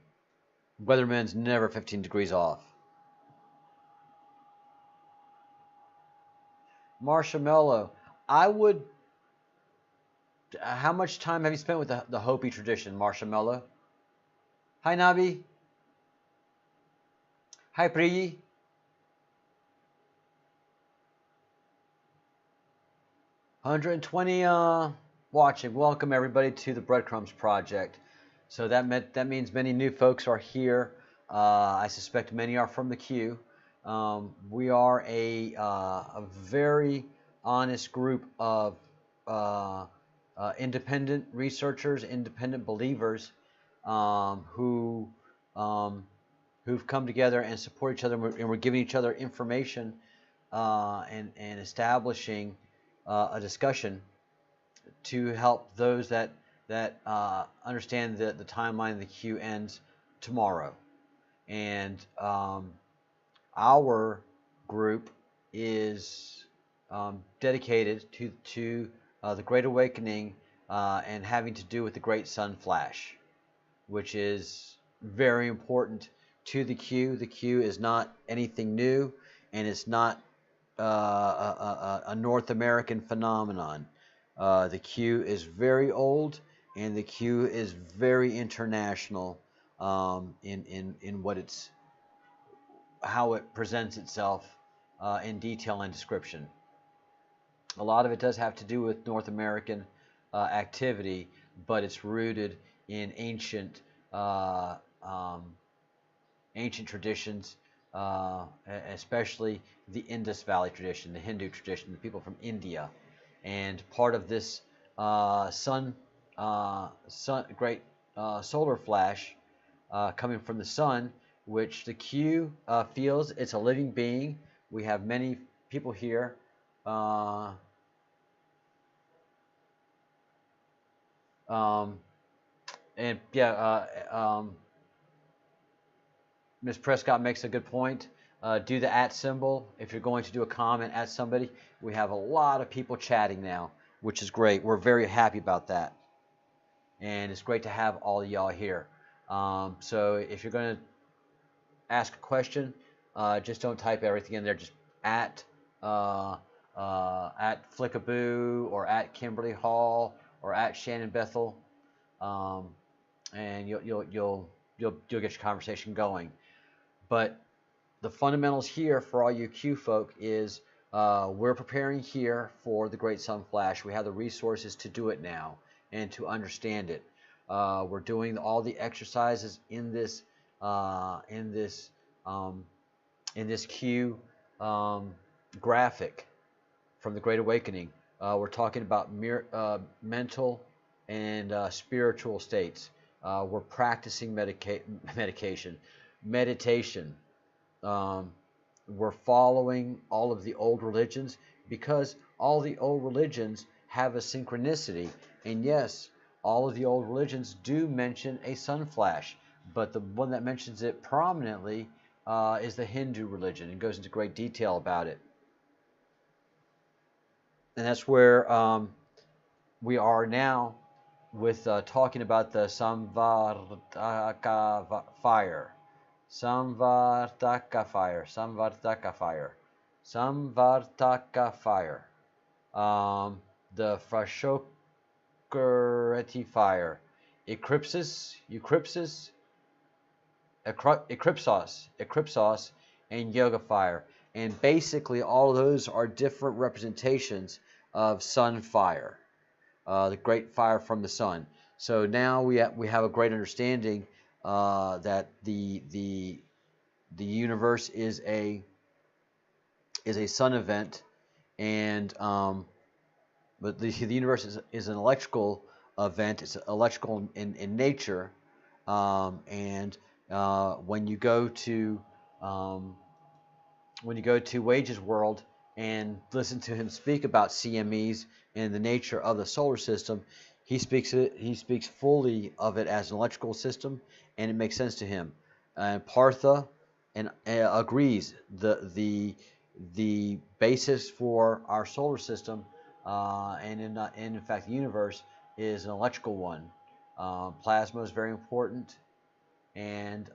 Weatherman's never 15 degrees off. Marshmallow. I would. How much time have you spent with the Hopi tradition, Marshmallow? Hi, Nabi. Hi, Priyi. 120 watching. Welcome everybody to the Breadcrumbs Project. So that means many new folks are here. I suspect many are from the queue. We are a very honest group of independent researchers, independent believers, who've come together and support each other, and we're giving each other information, and establishing a discussion to help those that understand that the timeline of the queue ends tomorrow. And our group is dedicated to the Great Awakening, and having to do with the Great Sun Flash, which is very important to the queue. The queue is not anything new, and it's not a North American phenomenon. The queue is very old, and the queue is very international, in how it presents itself in detail and description. A lot of it does have to do with North American activity, but it's rooted in ancient traditions, especially the Indus Valley tradition, the Hindu tradition, the people from India. And part of this great solar flash coming from the sun, which the Q feels it's a living being. We have many people here. And yeah, Ms. Prescott makes a good point. Do the @ symbol if you're going to do a comment at somebody. We have a lot of people chatting now, which is great. We're very happy about that. And it's great to have all of y'all here. So if you're going to ask a question, just don't type everything in there. Just at Flickaboo, or at Kimberly Hall, or at Shannon Bethel, and you'll get your conversation going. But the fundamentals here for all you Q folk is We're preparing here for the Great Sun Flash. We have the resources to do it now and to understand it. We're doing all the exercises in this um, Q graphic from the Great Awakening. We're talking about mental and spiritual states. We're practicing meditation. Um, we're following all of the old religions because all the old religions have a synchronicity. And yes, all of the old religions do mention a sun flash, but the one that mentions it prominently is the Hindu religion and goes into great detail about it. And that's where we are now with talking about the Samvartaka fire. Samvartaka fire. Samvartaka fire. Samvartaka fire. The Frashokereti fire. Eclipsis, Eclipsos, and Yoga fire. And basically all of those are different representations of sun fire, the great fire from the sun. So now we have a great understanding that the universe is a sun event, and but the universe is an electrical event. It's electrical in nature, and when you go to Wage's world and listen to him speak about CMEs and the nature of the solar system, he speaks fully of it as an electrical system, and it makes sense to him. And Partha agrees the basis for our solar system and in fact the universe is an electrical one. Plasma is very important, and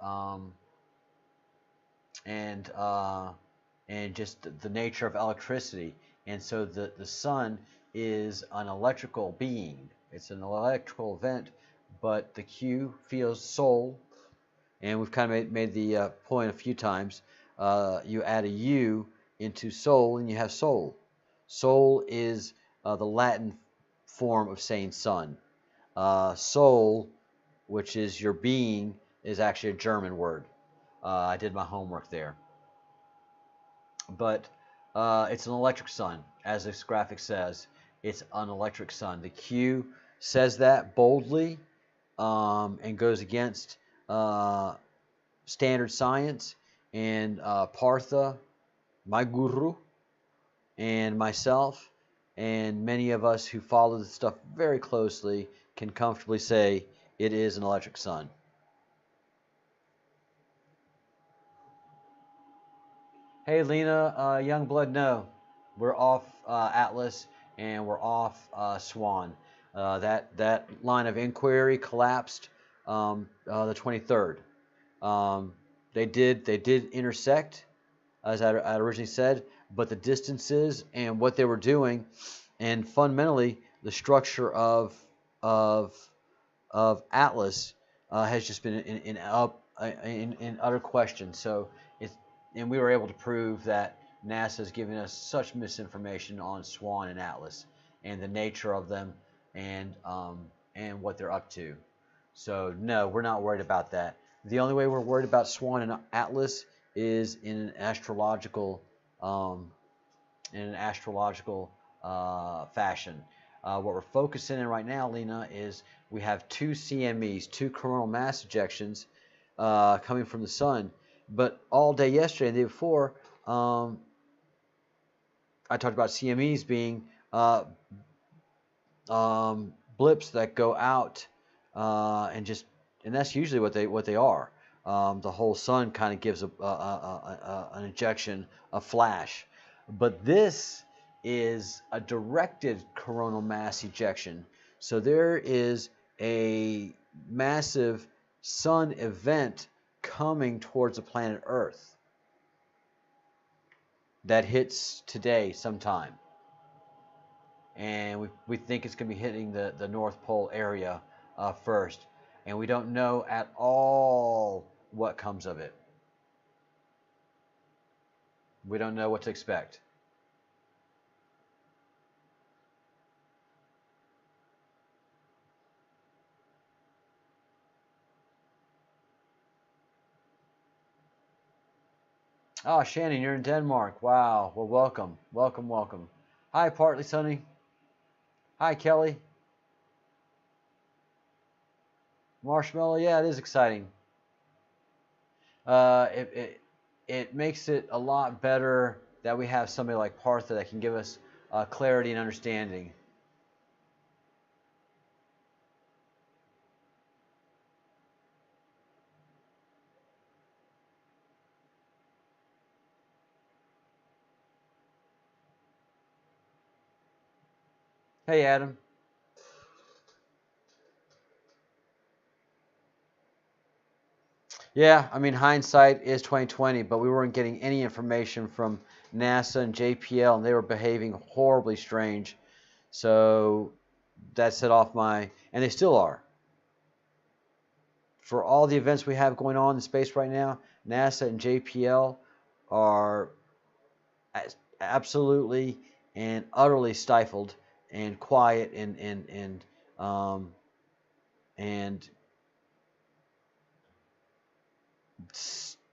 and uh, and just the nature of electricity. And so the sun is an electrical being. It's an electrical event, but the Q feels soul, and we've kind of made the point a few times. You add a U into soul, and you have soul. Soul is the Latin form of saying sun. Soul, which is your being, is actually a German word. I did my homework there. But it's an electric sun, as this graphic says. It's an electric sun. The Q says that boldly and goes against standard science. And Partha, my guru, and myself, and many of us who follow this stuff very closely can comfortably say it is an electric sun. Hey Lena, Youngblood, no. We're off Atlas and we're off Swan. That line of inquiry collapsed the 23rd. They did intersect, as I originally said, but the distances and what they were doing, and fundamentally the structure of Atlas has just been in utter question. So and we were able to prove that NASA is giving us such misinformation on Swan and Atlas and the nature of them and what they're up to. So no, we're not worried about that. The only way we're worried about Swan and Atlas is in an astrological fashion. What we're focusing in right now, Lena, is we have two CMEs, two coronal mass ejections coming from the sun. But all day yesterday and the day before, I talked about CMEs being blips that go out and that's usually what they are. The whole sun kind of gives an ejection, a flash. But this is a directed coronal mass ejection. So there is a massive sun event coming towards the planet Earth that hits today sometime. And we think it's going to be hitting the North Pole area first. And we don't know at all what comes of it. We don't know what to expect. Oh, Shannon, you're in Denmark. Wow. Well, welcome. Welcome, welcome. Hi, Partly Sunny. Hi, Kelly. Marshmallow, yeah, it is exciting. Uh, it, it, it makes it a lot better that we have somebody like Partha that can give us clarity and understanding. Hey, Adam. Yeah, I mean hindsight is 2020, but we weren't getting any information from NASA and JPL, and they were behaving horribly strange. So that set off and they still are. For all the events we have going on in space right now, NASA and JPL are absolutely and utterly stifled and quiet and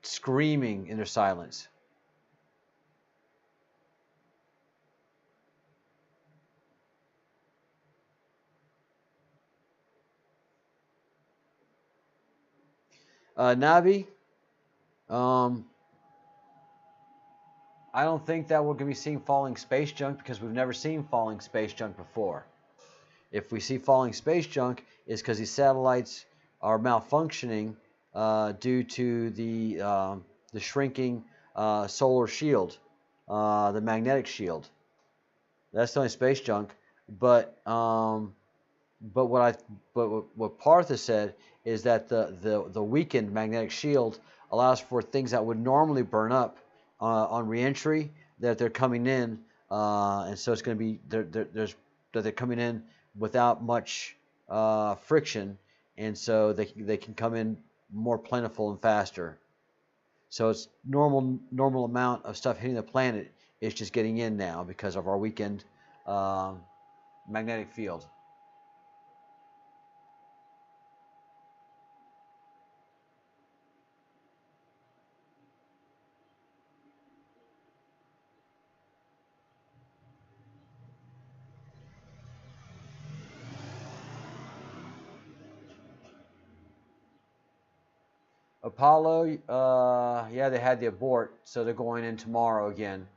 screaming in their silence. Navi, um, I don't think that we're going to be seeing falling space junk because we've never seen falling space junk before. If we see falling space junk, it's because these satellites are malfunctioning due to the shrinking solar shield, the magnetic shield. That's the only space junk. But but what Partha said is that the weakened magnetic shield allows for things that would normally burn up on reentry that they're coming in, and so it's going to be there's that they're coming in without much friction, and so they can come in more plentiful and faster. So it's normal amount of stuff hitting the planet is just getting in now because of our weakened uh, magnetic field. Apollo, yeah, they had the abort, so they're going in tomorrow again.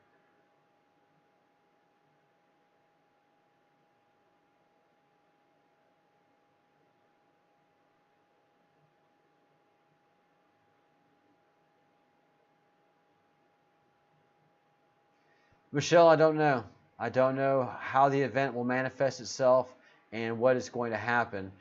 Michelle, I don't know. I don't know how the event will manifest itself and what is going to happen,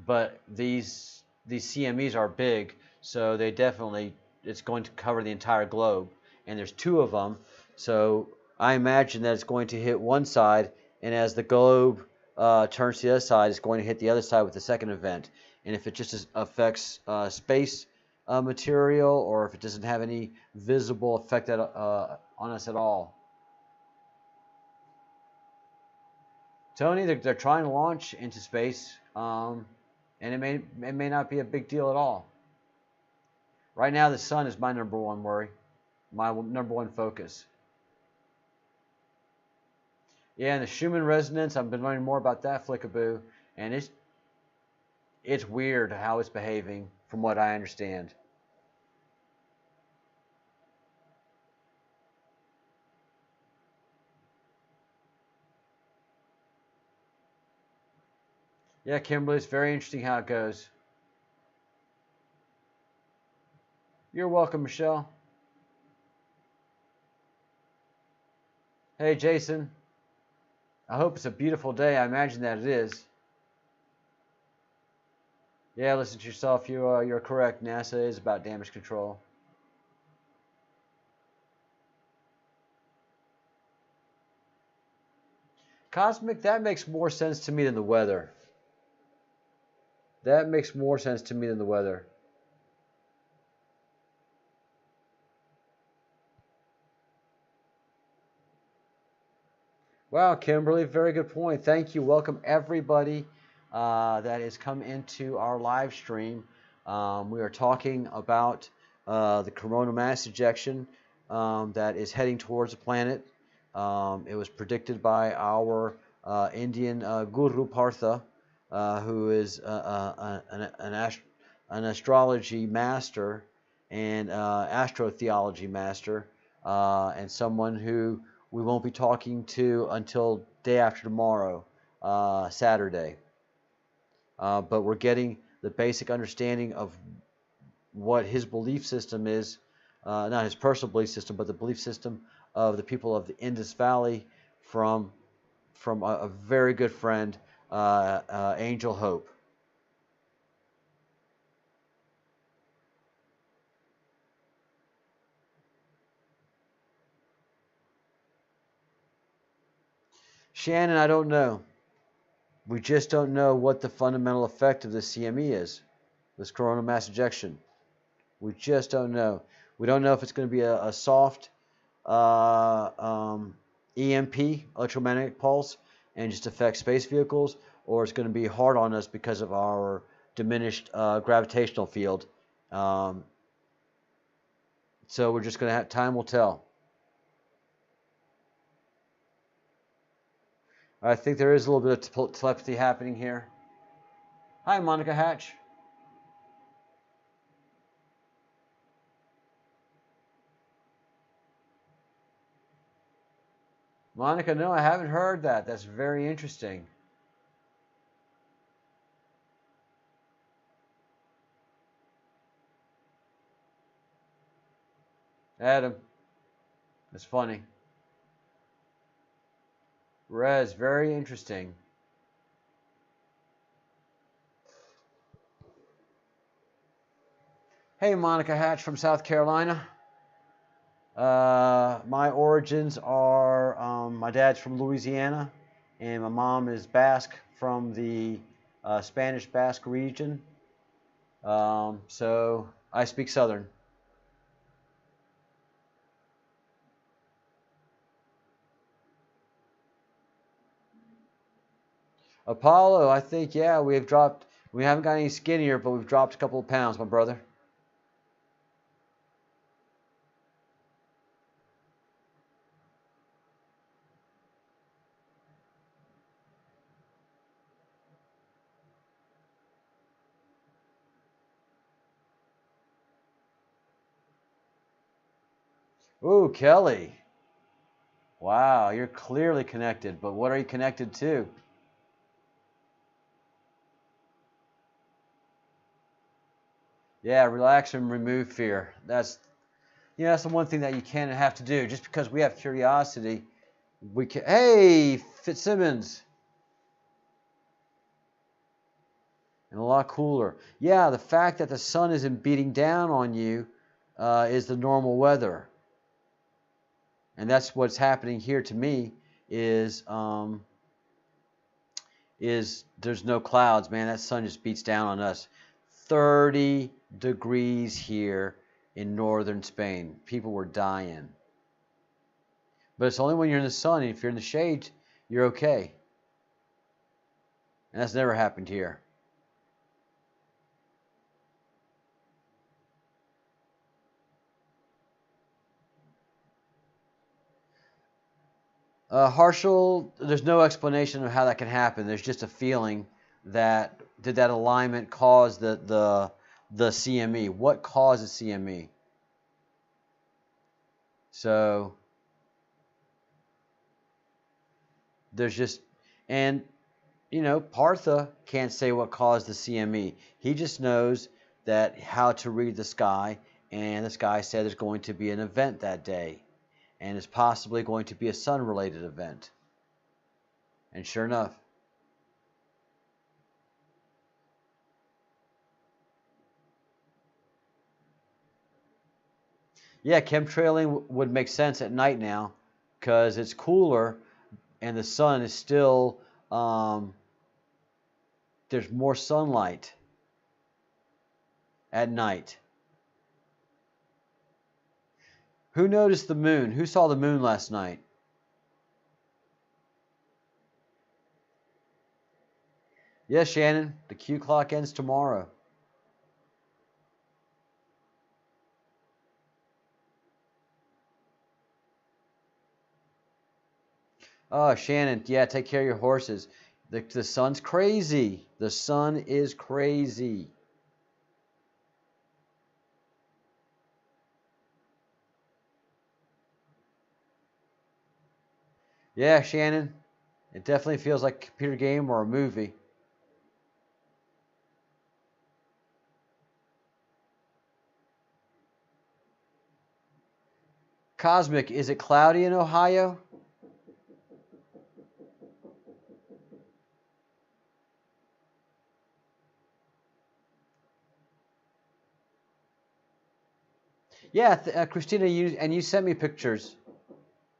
but these CMEs are big, so they definitely it's going to cover the entire globe, and there's two of them, so I imagine that it's going to hit one side, and as the globe turns to the other side, it's going to hit the other side with the second event, and if it just affects space material, or if it doesn't have any visible effect on us at all. Tony, they're trying to launch into space, and it may not be a big deal at all. Right now, the sun is my number one worry, my number one focus. Yeah, and the Schumann resonance, I've been learning more about that flickaboo, and it's weird how it's behaving, from what I understand. Yeah, Kimberly, it's very interesting how it goes. You're welcome, Michelle. Hey, Jason. I hope it's a beautiful day. I imagine that it is. Yeah, listen to yourself. You're correct. NASA is about damage control. Cosmic, that makes more sense to me than the weather. That makes more sense to me than the weather. Wow, Kimberly, very good point. Thank you. Welcome everybody that has come into our live stream. We are talking about the coronal mass ejection. that is heading towards the planet. It was predicted by our Indian Guru Partha, who is an astrology master and astrotheology master, and someone who we won't be talking to until day after tomorrow, Saturday. But we're getting the basic understanding of what his belief system is, not his personal belief system, but the belief system of the people of the Indus Valley from a very good friend, Angel Hope. Shannon, I don't know. We just don't know what the fundamental effect of this CME is, this coronal mass ejection. We just don't know. We don't know if it's going to be a soft EMP, electromagnetic pulse, and just affect space vehicles, or it's going to be hard on us because of our diminished gravitational field. So we're just going to have, time will tell. I think there is a little bit of telepathy happening here. Hi, Monica Hatch. Monica, no, I haven't heard that. That's very interesting. Adam, that's funny. Rez, very interesting. Hey, Monica Hatch from South Carolina. My origins are, my dad's from Louisiana, and my mom is Basque from the Spanish Basque region. So I speak Southern. Apollo, I think, yeah, we haven't got any skinnier, but we've dropped a couple of pounds, my brother. Ooh, Kelly. Wow, you're clearly connected, but what are you connected to? Yeah, relax and remove fear. That's the one thing that you can't have to do. Just because we have curiosity, we can. Hey, Fitzsimmons, and a lot cooler. Yeah, the fact that the sun isn't beating down on you is the normal weather, and that's what's happening here to me. Is there's no clouds, man. That sun just beats down on us. 30 degrees here in northern Spain. People were dying. But it's only when you're in the sun. If you're in the shade, you're okay. And that's never happened here. Harshal, there's no explanation of how that can happen. There's just a feeling that did that alignment cause the CME? What causes CME? So there's just, and Partha can't say what caused the CME. He just knows that how to read the sky, and the sky said there's going to be an event that day, and it's possibly going to be a sun-related event. And sure enough. Yeah, chemtrailing would make sense at night now because it's cooler and the sun is still, there's more sunlight at night. Who noticed the moon? Who saw the moon last night? Yes, Shannon, the Q clock ends tomorrow. Oh, Shannon, yeah, take care of your horses. The sun's crazy. The sun is crazy. Yeah, Shannon, it definitely feels like a computer game or a movie. Cosmic, is it cloudy in Ohio? Yeah, Christina, you sent me pictures,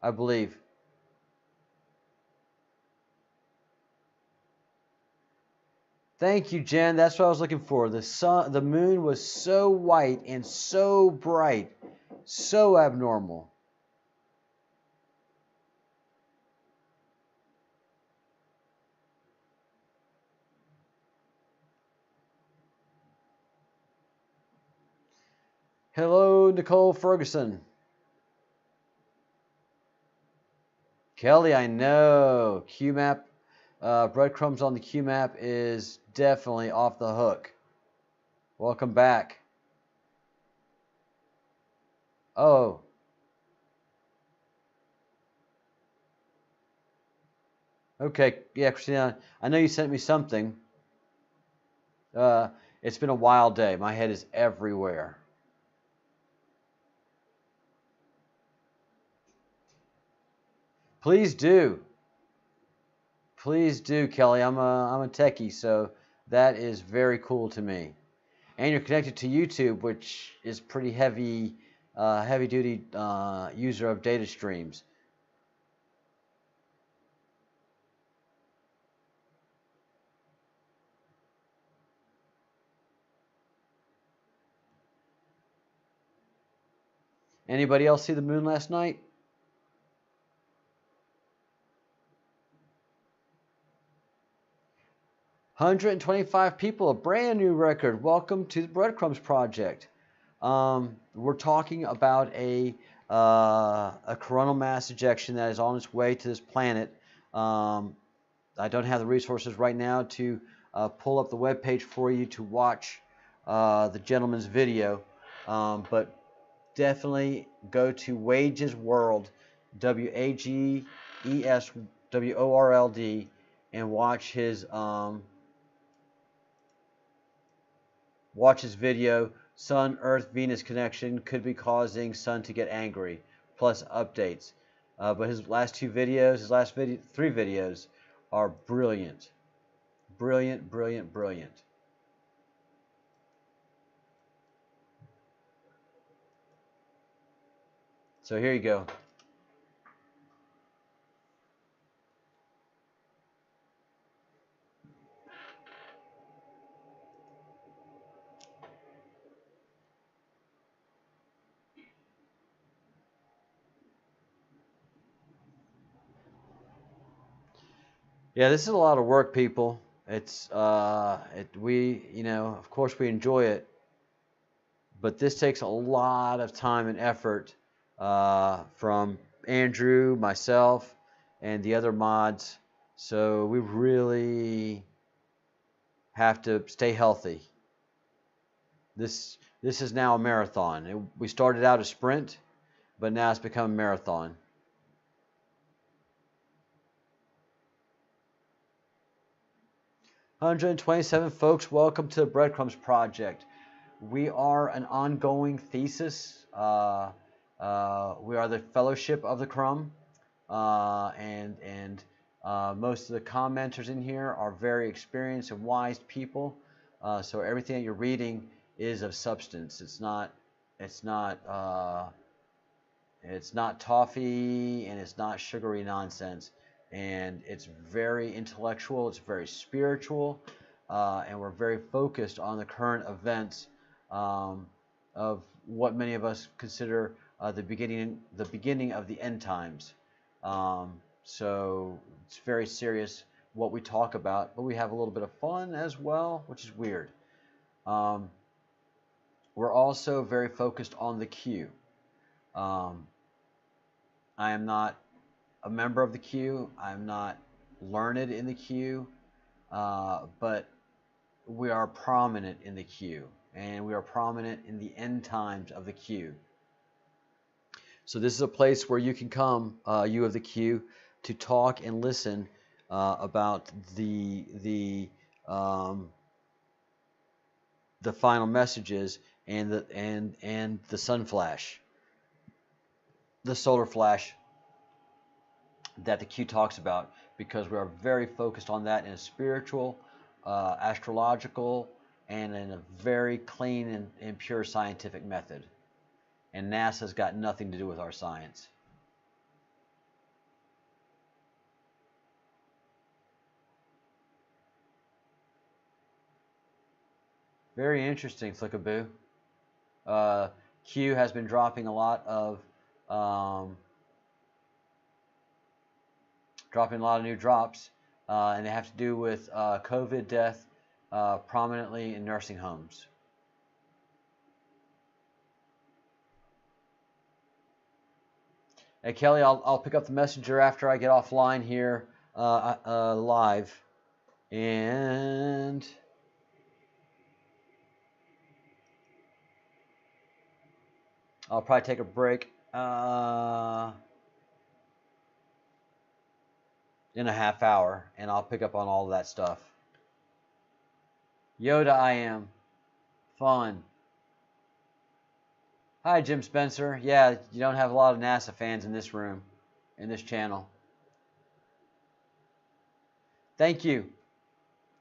I believe. Thank you, Jen. That's what I was looking for. The moon was so white and so bright, so abnormal. Hello, Nicole Ferguson. Kelly, I know. QMAP, breadcrumbs on the QMAP is definitely off the hook. Welcome back. Oh, okay. Yeah, Christina, I know you sent me something. Uh, it's been a wild day. My head is everywhere. Please do. Please do, Kelly. I'm a techie, so that is very cool to me. And you're connected to YouTube, which is pretty heavy duty user of data streams. Anybody else see the moon last night? 125 people, a brand new record. Welcome to the Breadcrumbs Project. We're talking about a coronal mass ejection that is on its way to this planet. I don't have the resources right now to pull up the webpage for you to watch the gentleman's video, but definitely go to Wages World, WAGESWORLD, and watch his video. Sun Earth Venus connection could be causing Sun to get angry. Plus updates. But his last three videos are brilliant. Brilliant, brilliant, brilliant. So here you go. Yeah, this is a lot of work, people. It's of course we enjoy it, but this takes a lot of time and effort from Andrew, myself, and the other mods. So we really have to stay healthy. This is now a marathon. We started out a sprint, but now it's become a marathon. One 127 folks, welcome to the Breadcrumbs Project. We are an ongoing thesis. We are the Fellowship of the Crumb, and most of the commenters in here are very experienced and wise people. So everything that you're reading is of substance. It's not toffee and it's not sugary nonsense. And it's very intellectual. It's very spiritual, and we're very focused on the current events of what many of us consider the beginning of the end times. So it's very serious what we talk about, but we have a little bit of fun as well, which is weird. We're also very focused on the Q. I am not a member of the Q. I'm not learned in the Q, but we are prominent in the Q, and we are prominent in the end times of the Q. So this is a place where you can come, you of the Q, to talk and listen about the final messages and the sun flash, the solar flash that the Q talks about, because we are very focused on that in a spiritual, astrological, and in a very clean and pure scientific method. And NASA's got nothing to do with our science. Very interesting, Flickaboo. Q has been dropping a lot of new drops, and they have to do with COVID death, prominently in nursing homes. Hey Kelly, I'll pick up the messenger after I get offline here live, and I'll probably take a break in a half hour, and I'll pick up on all of that stuff. Yoda, I am fun. Hi, Jim Spencer. Yeah, you don't have a lot of NASA fans in this room, in this channel. Thank you.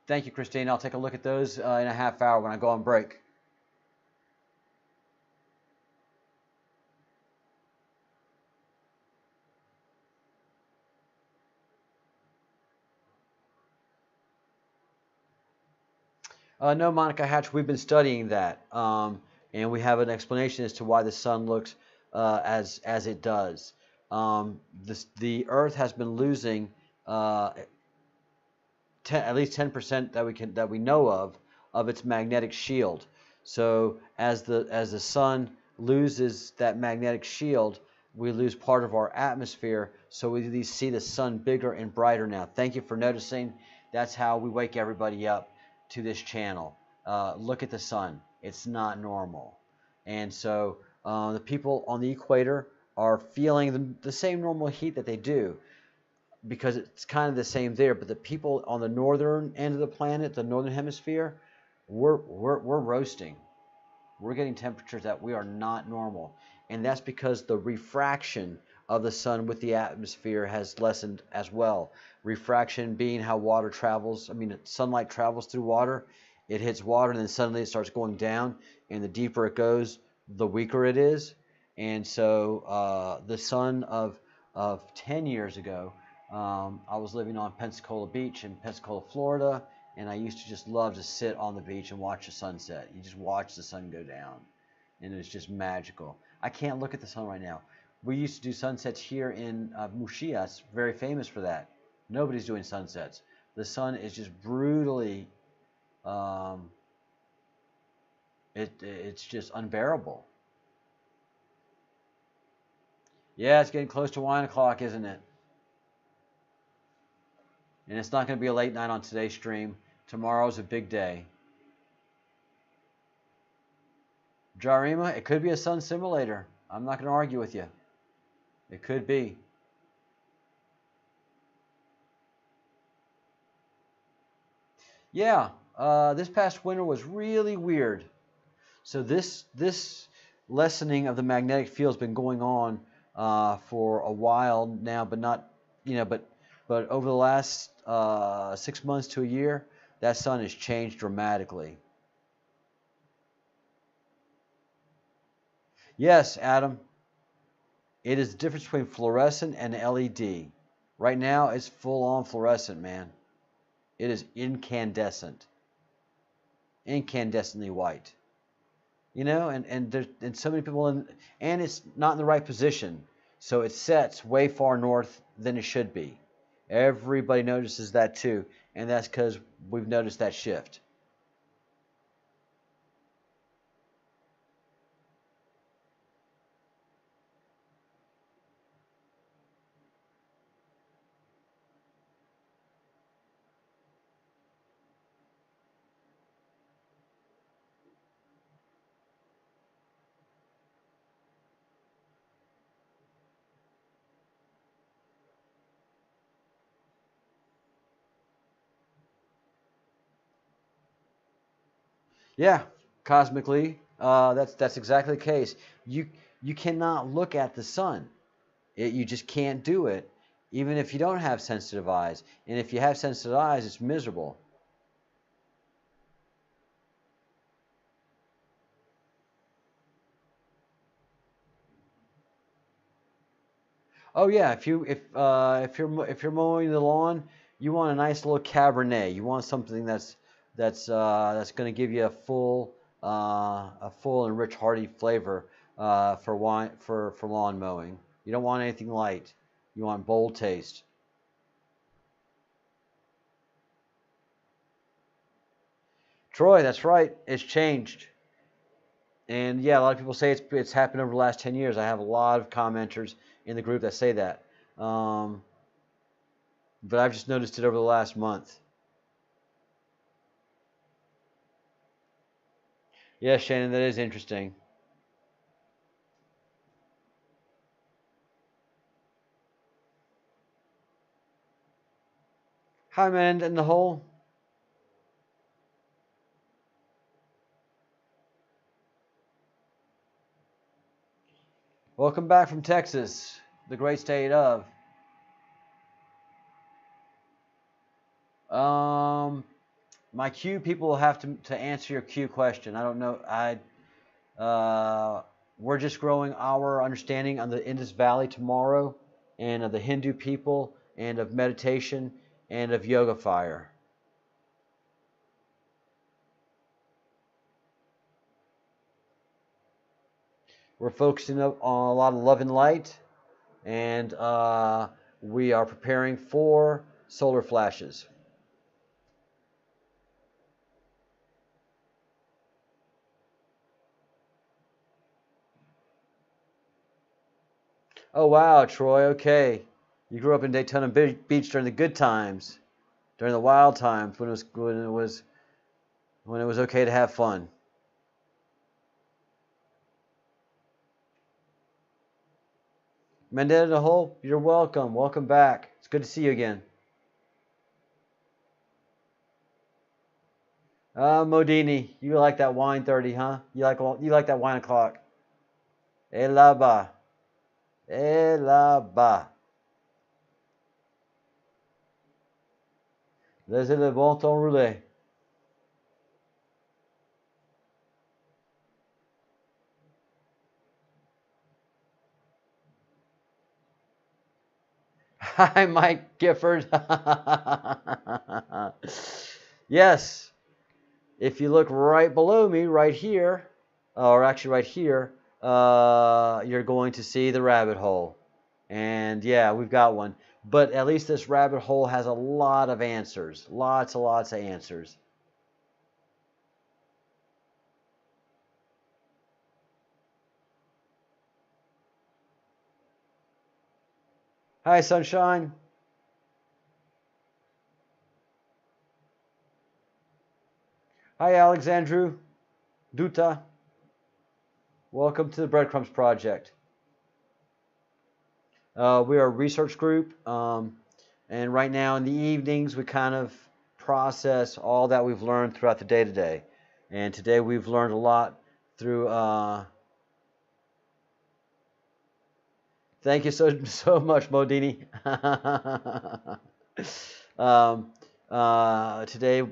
Thank you, Christine. I'll take a look at those in a half hour when I go on break. No, Monica Hatch, we've been studying that, and we have an explanation as to why the sun looks as it does. The Earth has been losing at least 10% that we know of its magnetic shield. So as the sun loses that magnetic shield, we lose part of our atmosphere. So we see the sun bigger and brighter now. Thank you for noticing. That's how we wake everybody up to this channel. Look at the sun. It's not normal. And so the people on the equator are feeling the same normal heat that they do, because it's kind of the same there. But the people on the northern end of the planet, the northern hemisphere, we're roasting. We're getting temperatures that we are not normal. And that's because the refraction of the sun with the atmosphere has lessened as well. Refraction being how water travels. I mean, sunlight travels through water. It hits water, and then suddenly it starts going down. And the deeper it goes, the weaker it is. And so the sun of 10 years ago, I was living on Pensacola Beach in Pensacola, Florida, and I used to just love to sit on the beach and watch the sunset. You just watch the sun go down, and it's just magical. I can't look at the sun right now. We used to do sunsets here in Muxía. It's very famous for that. Nobody's doing sunsets. The sun is just brutally, it's just unbearable. Yeah, it's getting close to 1 o'clock, isn't it? And it's not going to be a late night on today's stream. Tomorrow's a big day. Jarima, it could be a sun simulator. I'm not going to argue with you. It could be. Yeah, this past winter was really weird. So this lessening of the magnetic field has been going on for a while now, but not, but over the last 6 months to a year, that sun has changed dramatically. Yes, Adam. It is the difference between fluorescent and LED. Right now, it's full-on fluorescent, man. It is incandescent. Incandescently white. And so many people, and it's not in the right position. So it sets way far north than it should be. Everybody notices that too, and that's because we've noticed that shift. Yeah, cosmically, that's exactly the case. You you cannot look at the sun. You just can't do it, even if you don't have sensitive eyes. And if you have sensitive eyes, it's miserable. Oh yeah, if you're mowing the lawn, you want a nice little Cabernet. You want something that's going to give you a full and rich, hearty flavor for wine for lawn mowing. You don't want anything light. You want bold taste. Troy, that's right. It's changed. And yeah, a lot of people say it's happened over the last 10 years. I have a lot of commenters in the group that say that. Um, but I've just noticed it over the last month. Yeah, Shannon, that is interesting. Hi, man, in the hole. Welcome back from Texas, the great state of. Um, my Q people will have to answer your Q question. I don't know. We're just growing our understanding on the Indus Valley tomorrow, and of the Hindu people, and of meditation, and of yoga fire. We're focusing on a lot of love and light, and we are preparing for solar flashes. Oh wow, Troy. Okay, you grew up in Daytona Beach during the good times, during the wild times when it was okay to have fun. Mendez the Hole, you're welcome. Welcome back. It's good to see you again. Modini, you like that wine 30, huh? You like that wine o'clock. Elaba. Elaba. Laissez le bon temps rouler. Hi, Mike Gifford. Yes, if you look right below me, right here, or actually right here, you're going to see the rabbit hole. And yeah, we've got one. But at least this rabbit hole has a lot of answers. Lots and lots of answers. Hi, Sunshine. Hi, Alexandru. Duta. Welcome to the Breadcrumbs Project. We are a research group, and right now in the evenings we kind of process all that we've learned throughout the day today. And today we've learned a lot through. Thank you so much, Modini. Today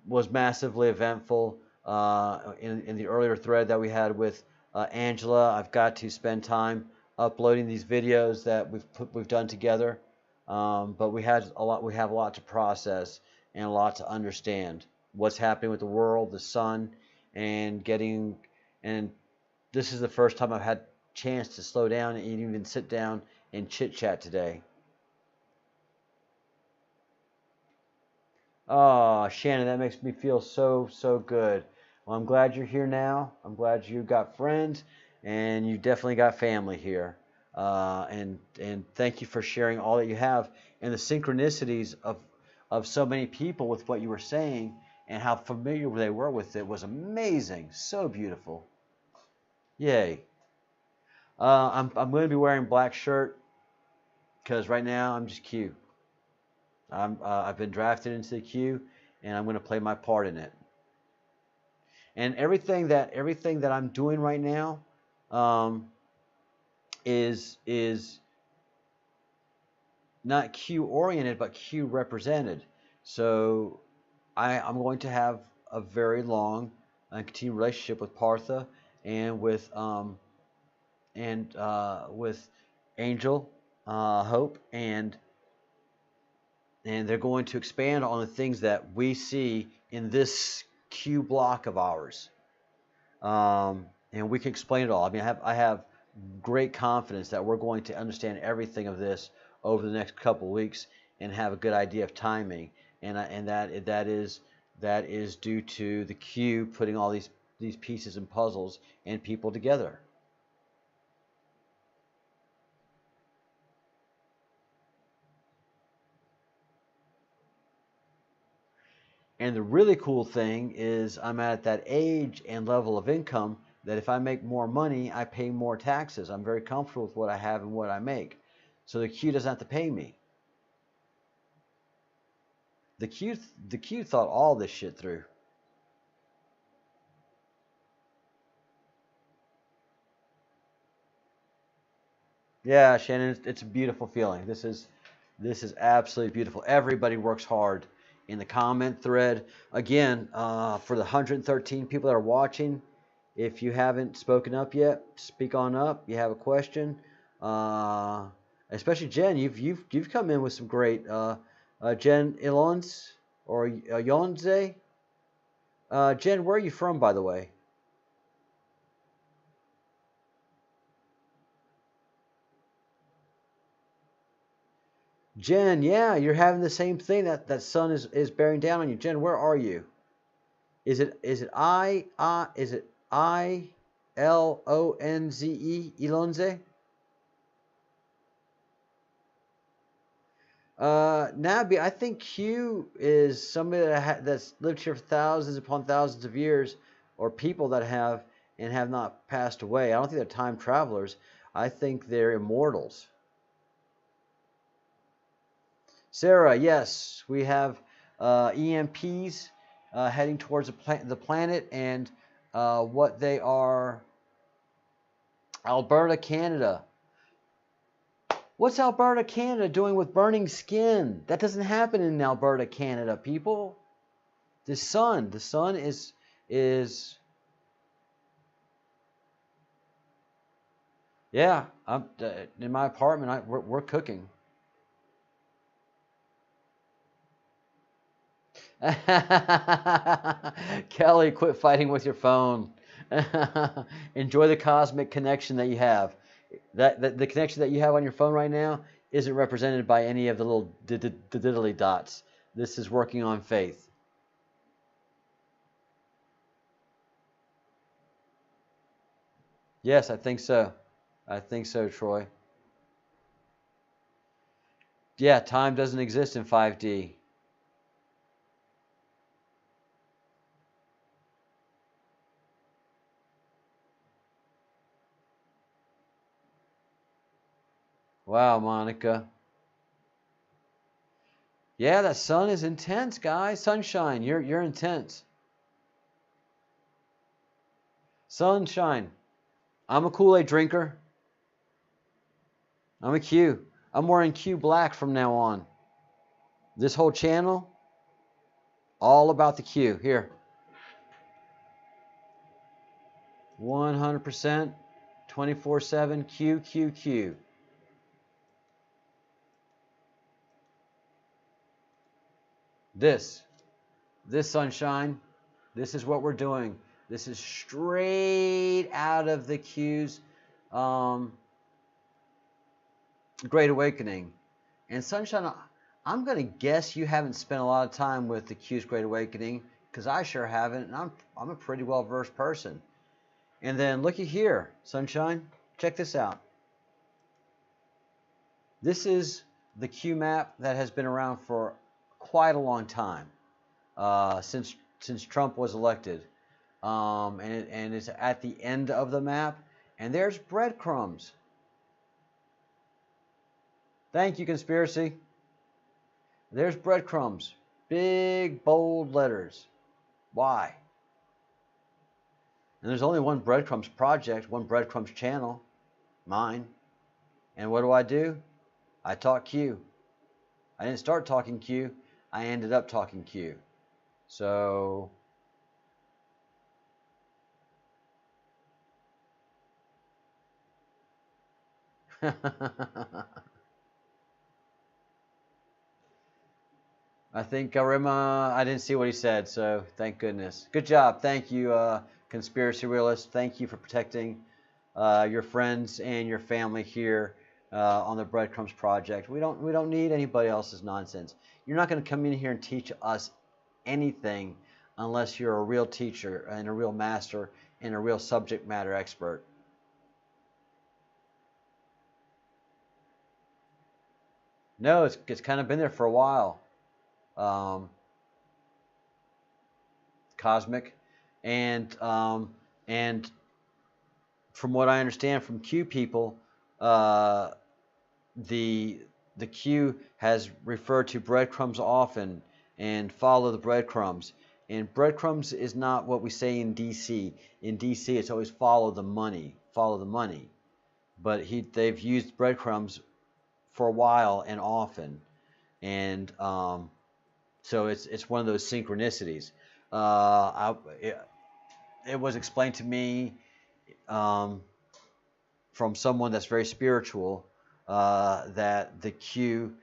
was massively eventful. In the earlier thread that we had with Angela, I've got to spend time uploading these videos that we've done together. But we have a lot to process and a lot to understand what's happening with the world, the sun, and getting. And this is the first time I've had chance to slow down and even sit down and chit chat today. Oh, Shannon, that makes me feel so good. Well, I'm glad you're here now. I'm glad you got friends, and you definitely got family here. And thank you for sharing all that you have and the synchronicities of so many people with what you were saying and how familiar they were with it was amazing. So beautiful. Yay. I'm going to be wearing black shirt because right now I'm just Q. I've been drafted into the queue, and I'm going to play my part in it. And everything that I'm doing right now um, is not Q oriented, but Q represented. So I'm going to have a very long and continued relationship with Partha and with Angel, Hope, and they're going to expand on the things that we see in this Q block of ours. And we can explain it all. I mean, I have great confidence that we're going to understand everything of this over the next couple of weeks and have a good idea of timing. And that is due to the Q putting all these pieces and puzzles and people together. And the really cool thing is I'm at that age and level of income that if I make more money, I pay more taxes. I'm very comfortable with what I have and what I make. So the Q doesn't have to pay me. The Q thought all this shit through. Yeah, Shannon, it's a beautiful feeling. This is absolutely beautiful. Everybody works hard in the comment thread. Again, for the 113 people that are watching, if you haven't spoken up yet, speak on up. You have a question, especially Jen. You've come in with some great Jen Ilons or Yonze. Jen, where are you from, by the way? Jen, yeah, you're having the same thing. That sun is bearing down on you. Jen, where are you? Is it Ilonze? Nabi, I think Q is somebody that's lived here for thousands upon thousands of years, or people that have and have not passed away. I don't think they're time travelers. I think they're immortals. Sarah, yes, we have EMPs heading towards the planet, and what they are. Alberta, Canada. What's Alberta, Canada doing with burning skin? That doesn't happen in Alberta, Canada, people. The sun is yeah. I'm in my apartment. We're cooking. Kelly, quit fighting with your phone. Enjoy the cosmic connection that you have. That the connection that you have on your phone right now isn't represented by any of the little diddly dots. This is working on faith. Yes, I think so. I think so, Troy. Yeah, time doesn't exist in 5D. Wow, Monica. Yeah, that sun is intense, guys. Sunshine, you're intense. Sunshine. I'm a Kool-Aid drinker. I'm a Q. I'm wearing Q black from now on. This whole channel, all about the Q. Here. 100%, 24/7, Q, Q, Q. This sunshine, this is what we're doing. This is straight out of the Q's Great Awakening. And Sunshine, I'm going to guess you haven't spent a lot of time with the Q's Great Awakening, because I sure haven't, and I'm a pretty well-versed person. And then looky here, Sunshine, check this out. This is the Q map that has been around for quite a long time, since Trump was elected. And it's at the end of the map, and there's breadcrumbs. Thank you, Conspiracy. There's breadcrumbs. Big, bold letters. Why? And there's only one breadcrumbs project, one breadcrumbs channel, mine. And what do? I talk Q. I didn't start talking Q. I ended up talking Q. So I think Garima, I didn't see what he said, so thank goodness. Good job. Thank you, conspiracy realist. Thank you for protecting your friends and your family here on the Breadcrumbs Project. We don't need anybody else's nonsense. You're not going to come in here and teach us anything unless you're a real teacher and a real master and a real subject matter expert. No, it's kind of been there for a while. Cosmic, and from what I understand from Q people, the Q has referred to breadcrumbs often and follow the breadcrumbs. And breadcrumbs is not what we say in DC. In DC, it's always follow the money, follow the money. But they've used breadcrumbs for a while and often, and so it's one of those synchronicities. It was explained to me from someone that's very spiritual that the Q,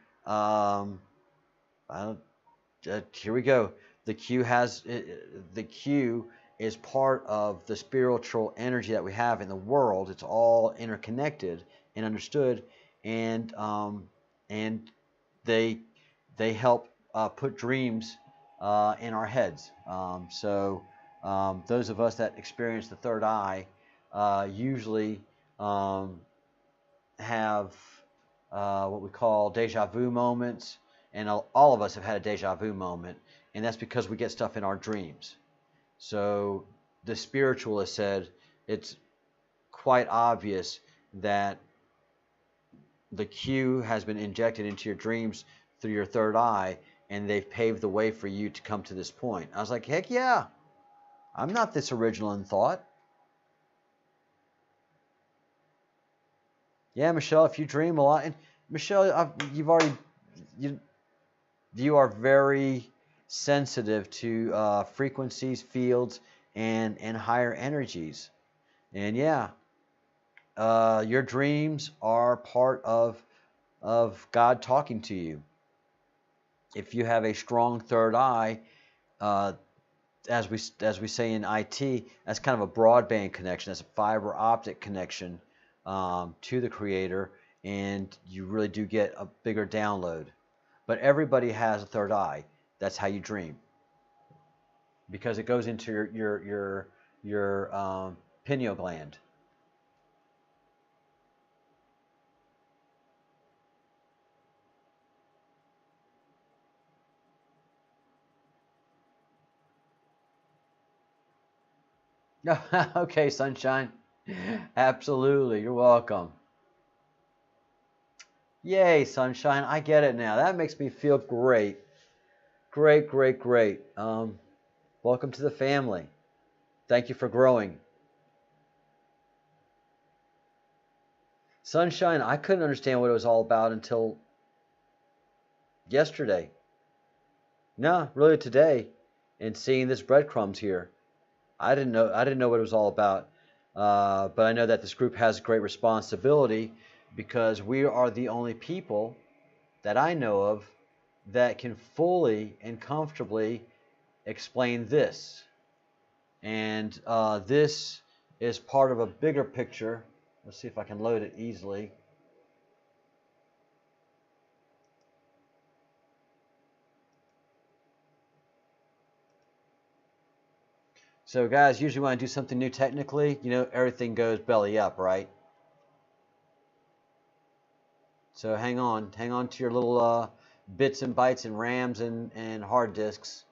here we go. The Q is part of the spiritual energy that we have in the world. It's all interconnected and understood, and they help put dreams in our heads. So those of us that experience the third eye usually have what we call deja vu moments, and all of us have had a deja vu moment, and that's because we get stuff in our dreams. So the spiritualist said it's quite obvious that the Q has been injected into your dreams through your third eye, and they've paved the way for you to come to this point. I was like, heck yeah, I'm not this original in thought. Yeah, Michelle, if you dream a lot, and Michelle, you are very sensitive to frequencies, fields, and higher energies, and yeah, your dreams are part of God talking to you. If you have a strong third eye, as we say in IT, that's kind of a broadband connection. That's a fiber optic connection to the Creator, and you really do get a bigger download. But everybody has a third eye. That's how you dream, because it goes into your pineal gland. Okay, sunshine. Absolutely, you're welcome. Yay, sunshine. I get it now. That makes me feel great. Great, great, great. Welcome to the family. Thank you for growing. Sunshine, I couldn't understand what it was all about until yesterday. No, really today, and seeing this breadcrumbs here. I didn't know what it was all about. But I know that this group has great responsibility, because we are the only people that I know of that can fully and comfortably explain this. And this is part of a bigger picture. Let's see if I can load it easily. So guys, usually when I do something new technically, everything goes belly up, right? So hang on to your little bits and bytes and RAMs and hard disks.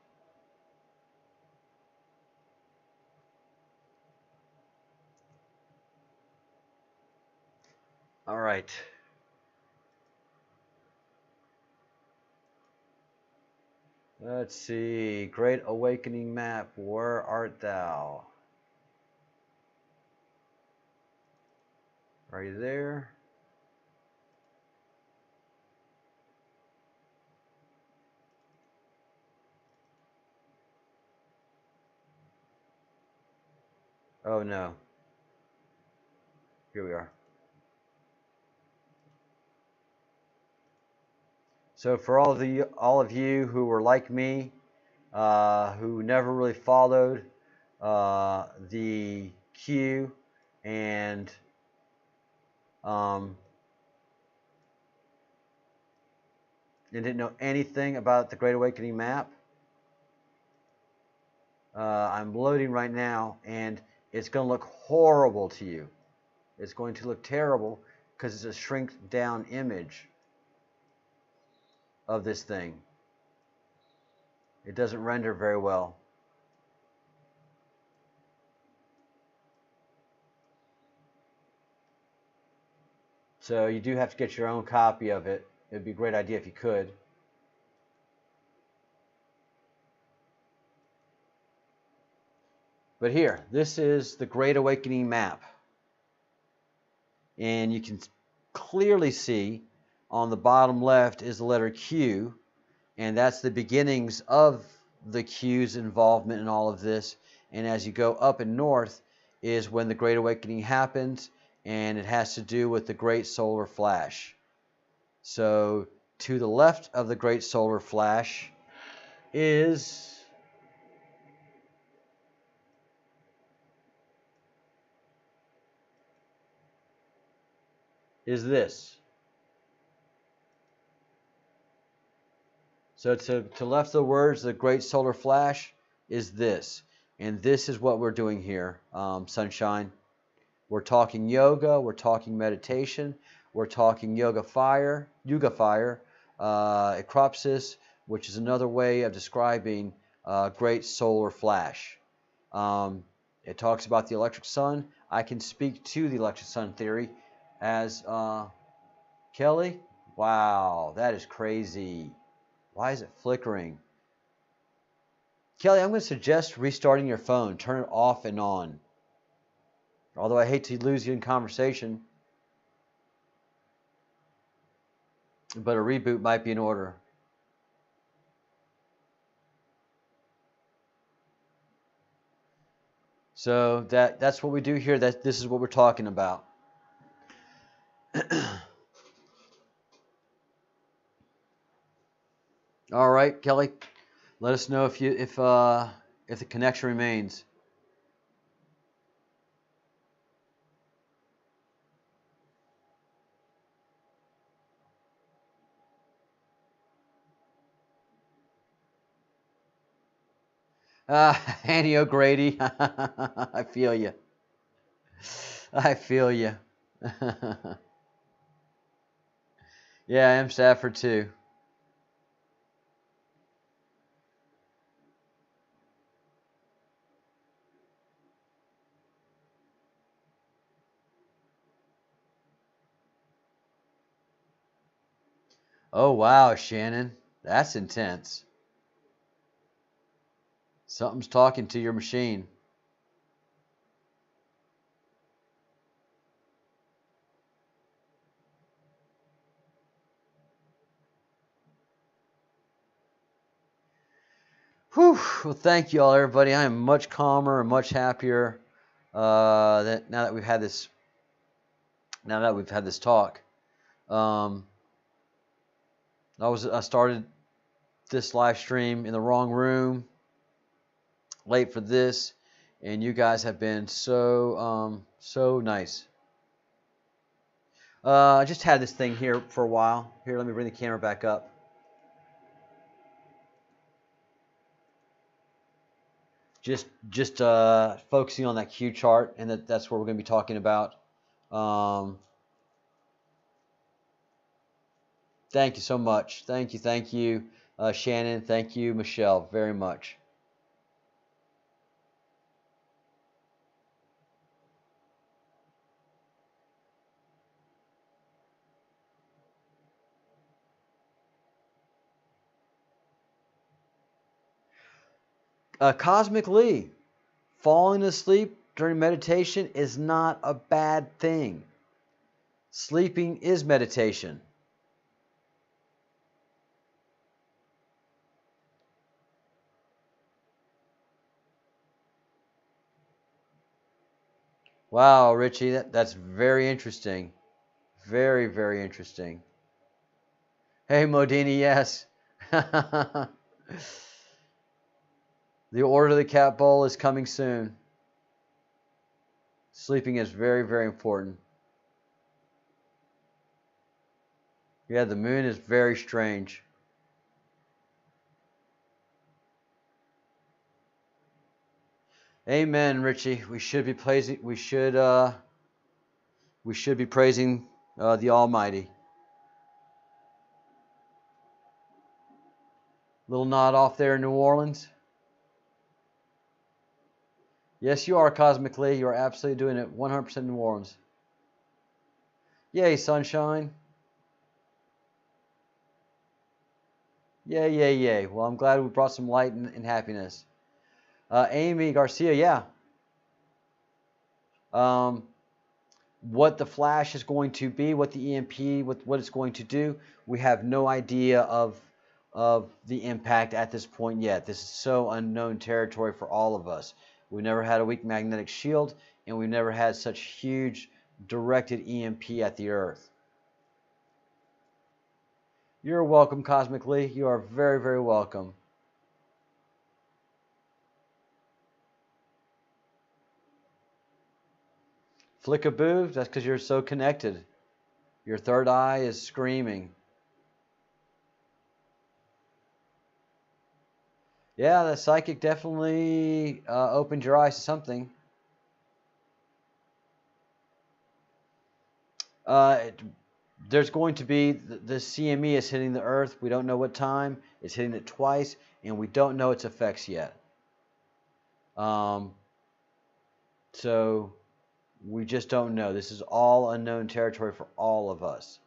All right. Let's see. Great Awakening map. Where art thou? Right there. Oh no. Here we are. So for all of you who were like me, who never really followed the queue and didn't know anything about the Great Awakening map, I'm loading right now, and it's going to look horrible to you. It's going to look terrible because it's a shrink down image of this thing. It doesn't render very well. So you do have to get your own copy of it. It'd be a great idea if you could. But here, this is the Great Awakening map. And you can clearly see on the bottom left is the letter Q, and that's the beginnings of the Q's involvement in all of this. And as you go up and north is when the Great Awakening happens, and it has to do with the Great Solar Flash. So to the left of the Great Solar Flash is this. So to left of the words, the Great Solar Flash is this. And this is what we're doing here, Sunshine. We're talking yoga. We're talking meditation. We're talking yoga fire, ecropsis, which is another way of describing Great Solar Flash. It talks about the electric sun. I can speak to the electric sun theory as Kelly. Wow, that is crazy. Why is it flickering? Kelly, I'm going to suggest restarting your phone. Turn it off and on. Although I hate to lose you in conversation, but a reboot might be in order. So that's what we do here. This is what we're talking about. All right, Kelly, let us know if the connection remains. Annie O'Grady, I feel you. I feel you. Yeah, I am Stafford too. Oh wow, Shannon, that's intense. Something's talking to your machine. Whew. Well, thank you all, everybody. I am much calmer and much happier now that we've had this. Now that we've had this talk, I started this live stream in the wrong room, late for this, and you guys have been so nice. I just had this thing here for a while. Here, let me bring the camera back up. Just focusing on that Q chart, and that's what we're going to be talking about. Thank you so much. Thank you, Shannon. Thank you, Michelle, very much. Cosmic Lee, falling asleep during meditation is not a bad thing. Sleeping is meditation. Wow, Richie, that's very interesting. Very, very interesting. Hey, Modini, yes. The Order of the Cat Bowl is coming soon. Sleeping is very, very important. Yeah, the moon is very strange. Amen, Richie. We should be praising. We should be praising the Almighty. Little nod off there in New Orleans. Yes, you are, Cosmically. You are absolutely doing it 100% New Orleans. Yay, sunshine. Yay, yay, yay. Well, I'm glad we brought some light and happiness. Amy Garcia, yeah. What the flash is going to be, what the EMP, what it's going to do, we have no idea of the impact at this point yet. This is so unknown territory for all of us. We've never had a weak magnetic shield, and we've never had such huge directed EMP at the Earth. You're welcome, Cosmically. You are very, very welcome. Flickaboo, that's because you're so connected. Your third eye is screaming. Yeah, the psychic definitely opened your eyes to something. There's going to be, the CME is hitting the Earth. We don't know what time. It's hitting it twice, and we don't know its effects yet. So we just don't know. This is all unknown territory for all of us.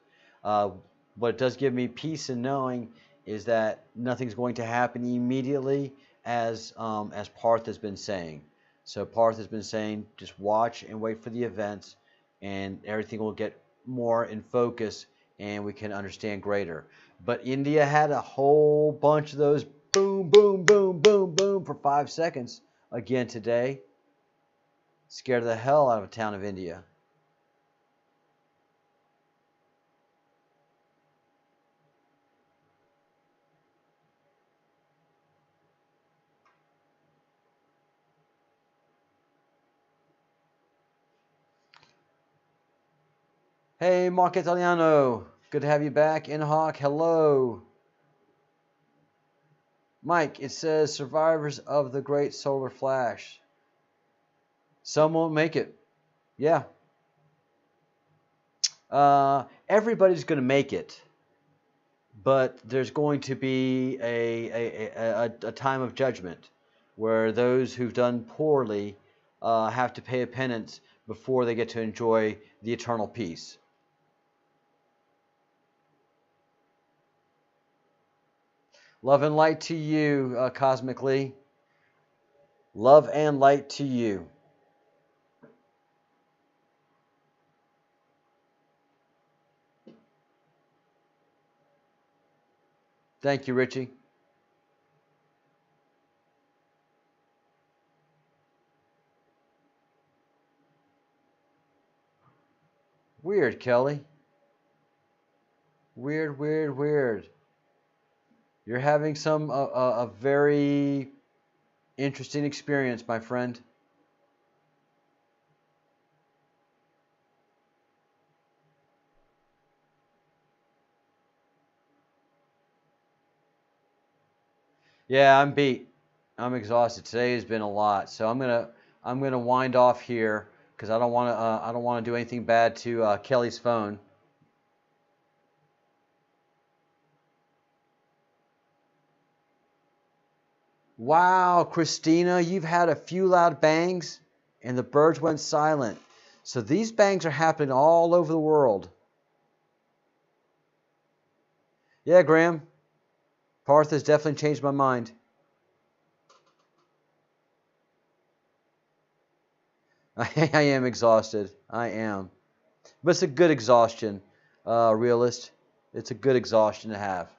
What it does give me peace in knowing is that nothing's going to happen immediately, as Parth has been saying. So Parth has been saying, just watch and wait for the events, and everything will get more in focus, and we can understand greater. But India had a whole bunch of those boom, boom, boom, boom, boom for 5 seconds again today. Scared the hell out of a town of India. Hey, Mark Italiano. Good to have you back. Inhawk, hello. Mike, it says survivors of the great solar flash. Some won't make it. Yeah. Everybody's going to make it. But there's going to be a time of judgment where those who've done poorly have to pay a penance before they get to enjoy the eternal peace. Love and light to you, Cosmically. Love and light to you. Thank you, Richie. Weird, Kelly. Weird, weird, weird. You're having a very interesting experience, my friend. Yeah, I'm beat. I'm exhausted. Today has been a lot, so I'm gonna wind off here because I don't want to do anything bad to Kelly's phone. Wow, Christina, you've had a few loud bangs, and the birds went silent. So these bangs are happening all over the world. Yeah, Graham. Parth has definitely changed my mind. I am exhausted. I am. But it's a good exhaustion, realist. It's a good exhaustion to have.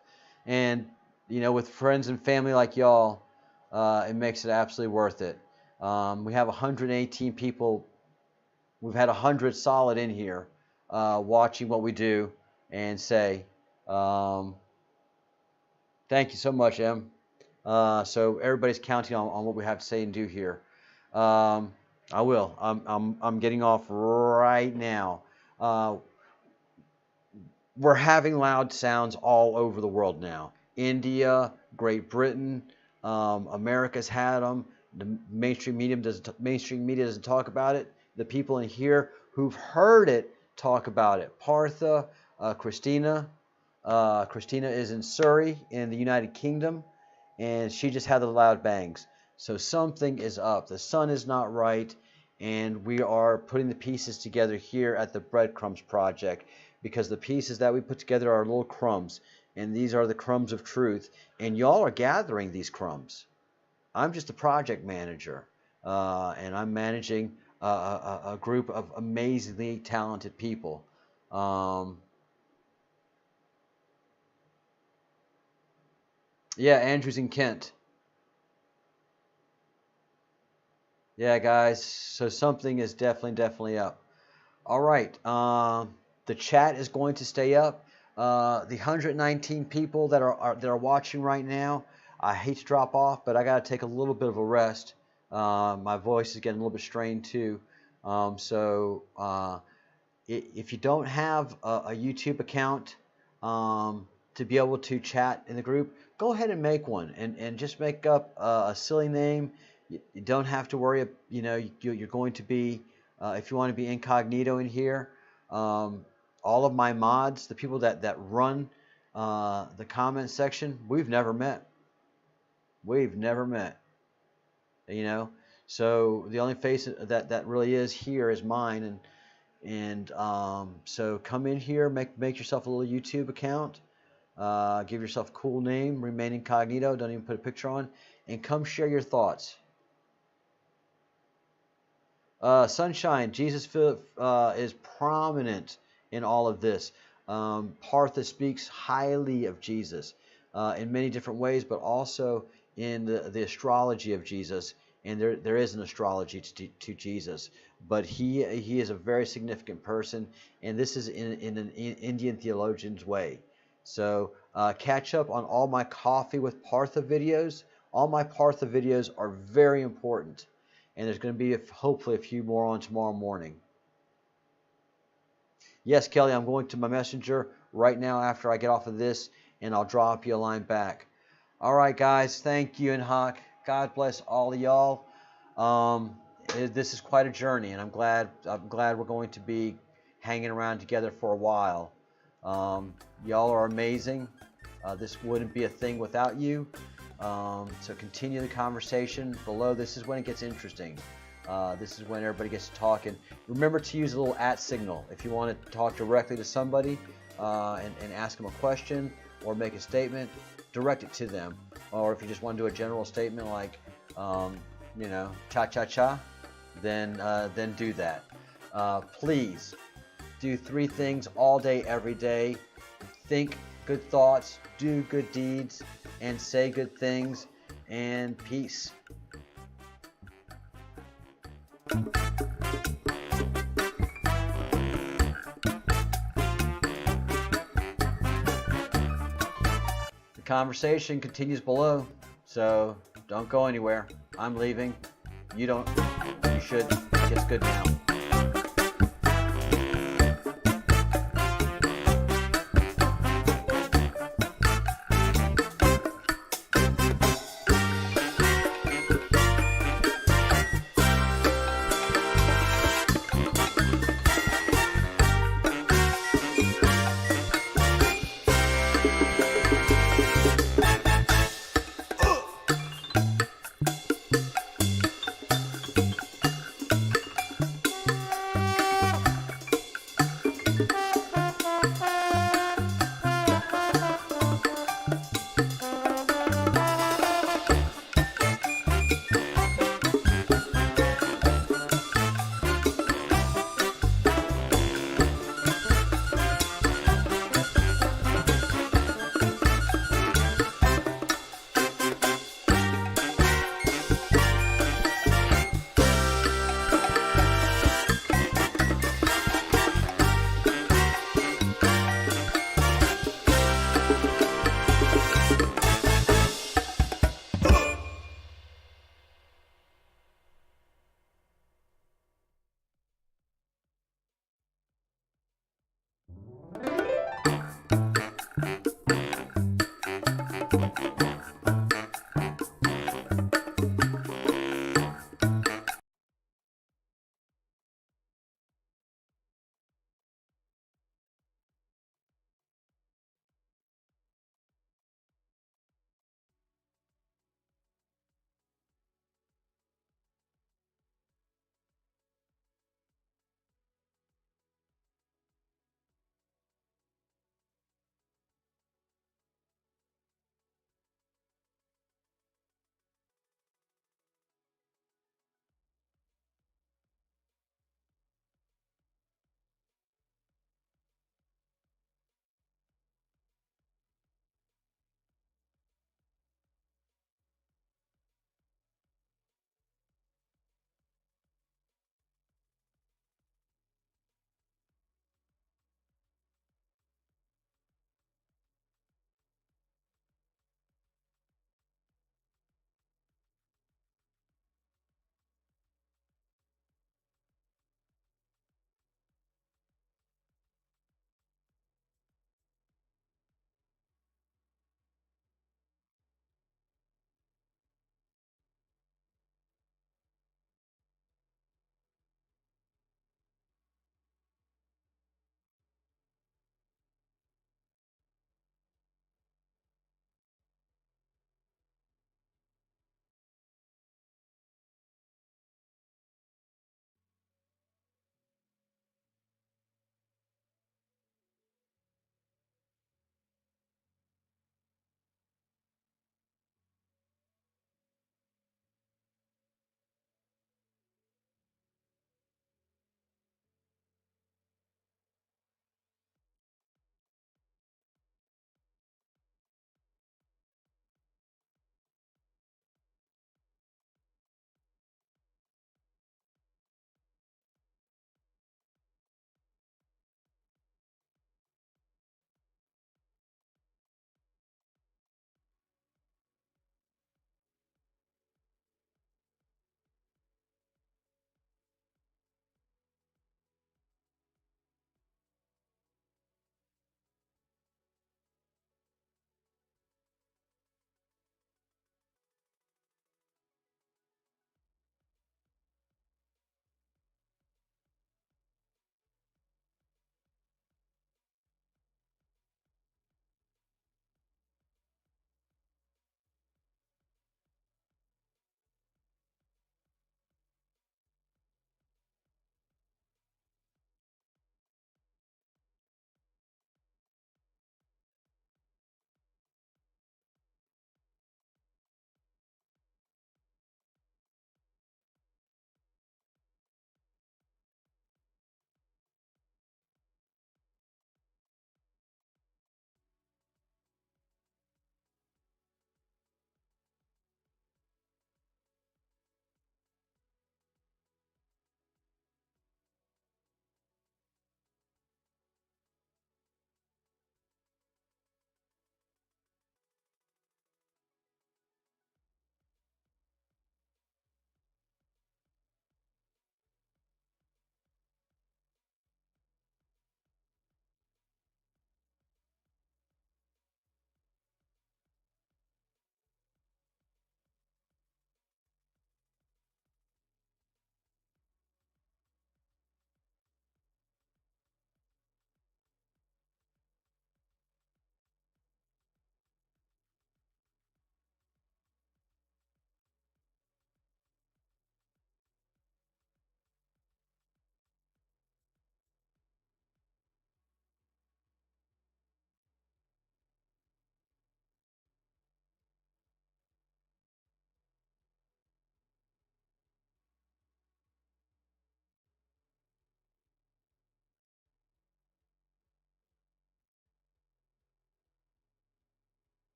And, with friends and family like y'all, it makes it absolutely worth it. We have 118 people. We've had 100 solid in here watching what we do and say, thank you so much, Em. So everybody's counting on what we have to say and do here. I will. I'm getting off right now. We're having loud sounds all over the world now. India, Great Britain, America's had them. The mainstream media doesn't talk about it. The people in here who've heard it talk about it. Partha, Christina. Christina is in Surrey in the United Kingdom, and she just had the loud bangs. So something is up. The sun is not right, and we are putting the pieces together here at the Breadcrumbs Project, because the pieces that we put together are little crumbs, and these are the crumbs of truth, and y'all are gathering these crumbs. I'm just a project manager, and I'm managing a group of amazingly talented people. Yeah, Andrew's in Kent. Yeah, guys, so something is definitely up. All right, the chat is going to stay up. The 119 people that are watching right now, I hate to drop off, but I got to take a little bit of a rest. My voice is getting a little bit strained too. If you don't have a YouTube account to be able to chat in the group, go ahead and make one, and just make up a silly name. You don't have to worry. You're going to be, if you want to be incognito in here. All of my mods, the people that run the comment section, we've never met. So the only face that really is here is mine, and so come in here, make yourself a little YouTube account, give yourself a cool name, remain incognito, don't even put a picture on, and come share your thoughts. Sunshine, Jesus is prominent in all of this. Partha speaks highly of Jesus in many different ways, but also in the astrology of Jesus. And there is an astrology to Jesus, but he is a very significant person, and this is in an Indian theologian's way. So catch up on all my Coffee with Partha videos. All my Partha videos are very important, and there's going to be hopefully a few more on tomorrow morning. Yes, Kelly, I'm going to my messenger right now after I get off of this, and I'll drop you a line back. All right, guys, thank you, and Hawk. God bless all of y'all. This is quite a journey, and I'm glad we're going to be hanging around together for a while. Y'all are amazing. This wouldn't be a thing without you. So continue the conversation below. This is when it gets interesting. This is when everybody gets to talk. And remember to use a little @ signal if you want to talk directly to somebody and ask them a question or make a statement. Direct it to them. Or if you just want to do a general statement like, cha-cha-cha, then do that. Please do 3 things all day, every day. Think good thoughts, do good deeds, and say good things, and peace. The conversation continues below, so don't go anywhere. I'm leaving. You don't. You should. It gets good now.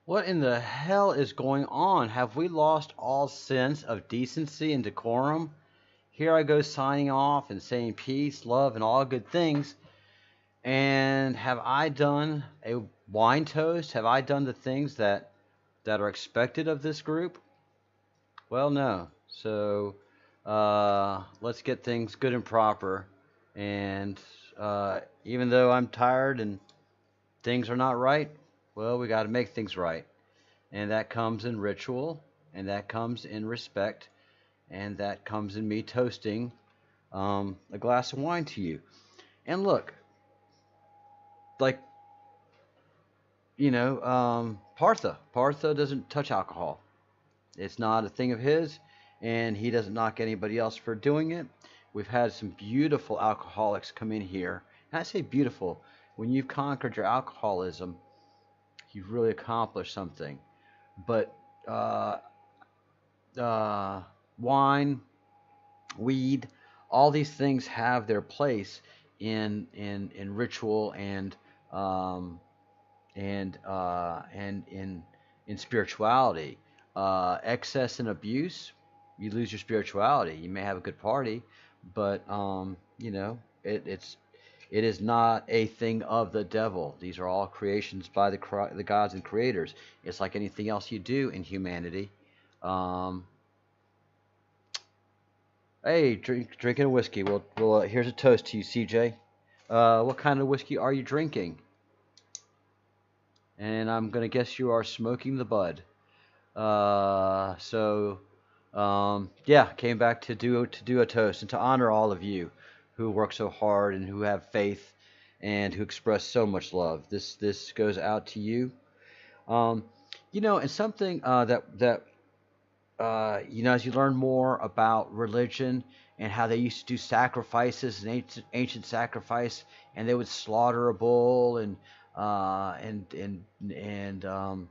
What in the hell is going on? Have we lost all sense of decency and decorum? Here I go signing off and saying peace, love, and all good things. And have I done a wine toast? Have I done the things that are expected of this group? Well, no. So let's get things good and proper. And even though I'm tired and things are not right, well, we got to make things right. And that comes in ritual, and that comes in respect, and that comes in me toasting a glass of wine to you. And look, like, Partha doesn't touch alcohol. It's not a thing of his, and he doesn't knock anybody else for doing it. We've had some beautiful alcoholics come in here. And I say beautiful. When you've conquered your alcoholism, you've really accomplished something. But uh, wine, weed, all these things have their place in ritual um, and in spirituality. Excess and abuse, you lose your spirituality. You may have a good party, but it is not a thing of the devil. These are all creations by the gods and creators. It's like anything else you do in humanity. Um, hey, drinking whiskey. Well, here's a toast to you, CJ. What kind of whiskey are you drinking? And I'm gonna guess you are smoking the bud. Yeah, came back to do a toast and to honor all of you who work so hard and who have faith and who express so much love. This goes out to you. Um, and something that as you learn more about religion and how they used to do sacrifices and ancient sacrifice, and they would slaughter a bull uh, and and and um,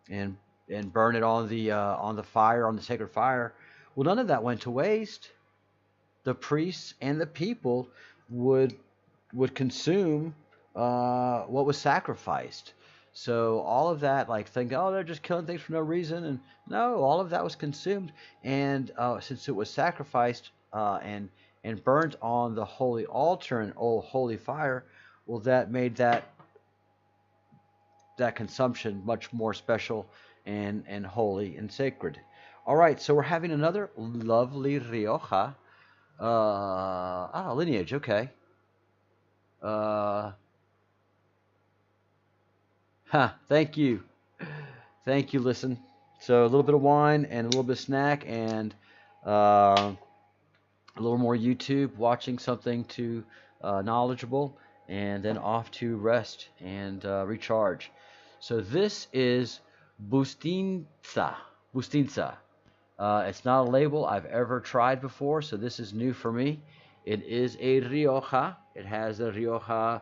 and and burn it on the fire, on the sacred fire. Well, none of that went to waste. The priests and the people would would consume what was sacrificed. So all of that, like think, oh, they're just killing things for no reason, and no, all of that was consumed, and since it was sacrificed and burnt on the holy altar and holy fire, well, that made that consumption much more special and holy and sacred. All right, so we're having another lovely Rioja. Lineage. Okay. Uh, Thank you. Thank you. Listen. So a little bit of wine and a little bit of snack and uh, a little more YouTube, watching something to knowledgeable, and then off to rest and recharge. So this is Bustinza. Bustinza. It's not a label I've ever tried before, so this is new for me. It is a Rioja. It has a Rioja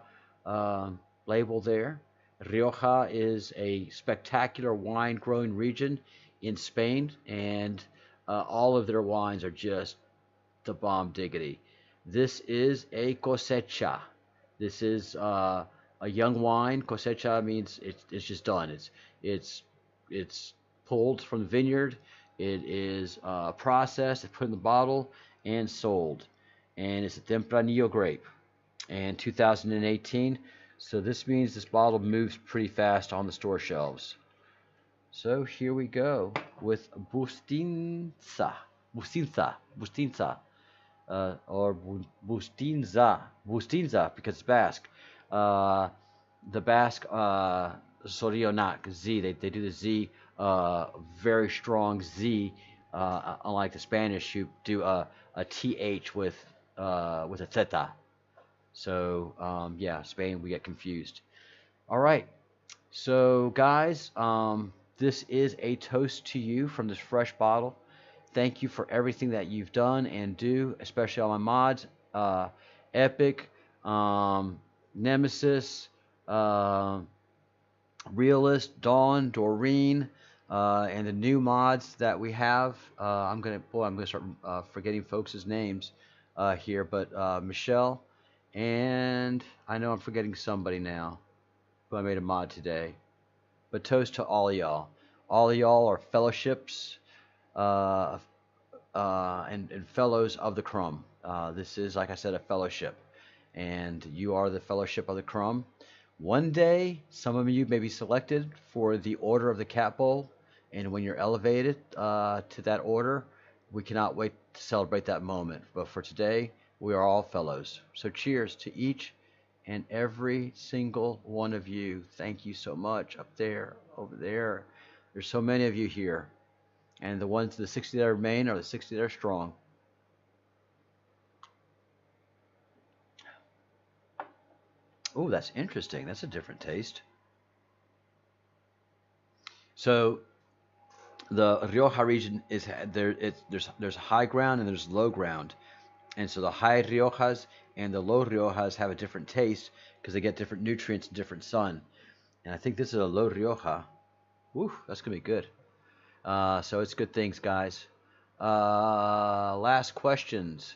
label there. Rioja is a spectacular wine growing region in Spain, and all of their wines are just the bomb diggity. This is a cosecha. This is a young wine. Cosecha means it's just done. It's it's pulled from the vineyard. It is processed, it's put in the bottle, and sold. And it's a Tempranillo grape. And 2018. So this means this bottle moves pretty fast on the store shelves. So here we go with Bustinza. Bustinza. Bustinza. Or Bustinza. Bustinza because it's Basque. Uh, the Basque Sorionak Z. They do the Z, very strong Z. Unlike the Spanish, who do a TH with a theta. So yeah, Spain we get confused. All right, so guys, this is a toast to you from this fresh bottle. Thank you for everything that you've done and do, especially all my mods, Epic, Nemesis, uh, Realist, Dawn, Doreen, and the new mods that we have. I'm gonna start forgetting folks' names here, but Michelle, and I know I'm forgetting somebody now who I made a mod today. but toast to all y'all. All y'all are fellowships uh, and fellows of the Crumb. This is, like I said, a fellowship, and you are the fellowship of the Crumb. One day, some of you may be selected for the Order of the Cat Bowl, and when you're elevated to that order, we cannot wait to celebrate that moment. But for today, we are all fellows. So cheers to each and every single one of you. Thank you so much up there, over there. There's so many of you here. And the 60 that remain are the 60 that are strong. Oh, that's interesting. That's a different taste. So the Rioja region is there. There's high ground and there's low ground, and so the high Riojas and the low Riojas have a different taste because they get different nutrients and different sun. And I think this is a low Rioja. Woo, that's gonna be good. So it's good things, guys. Last questions.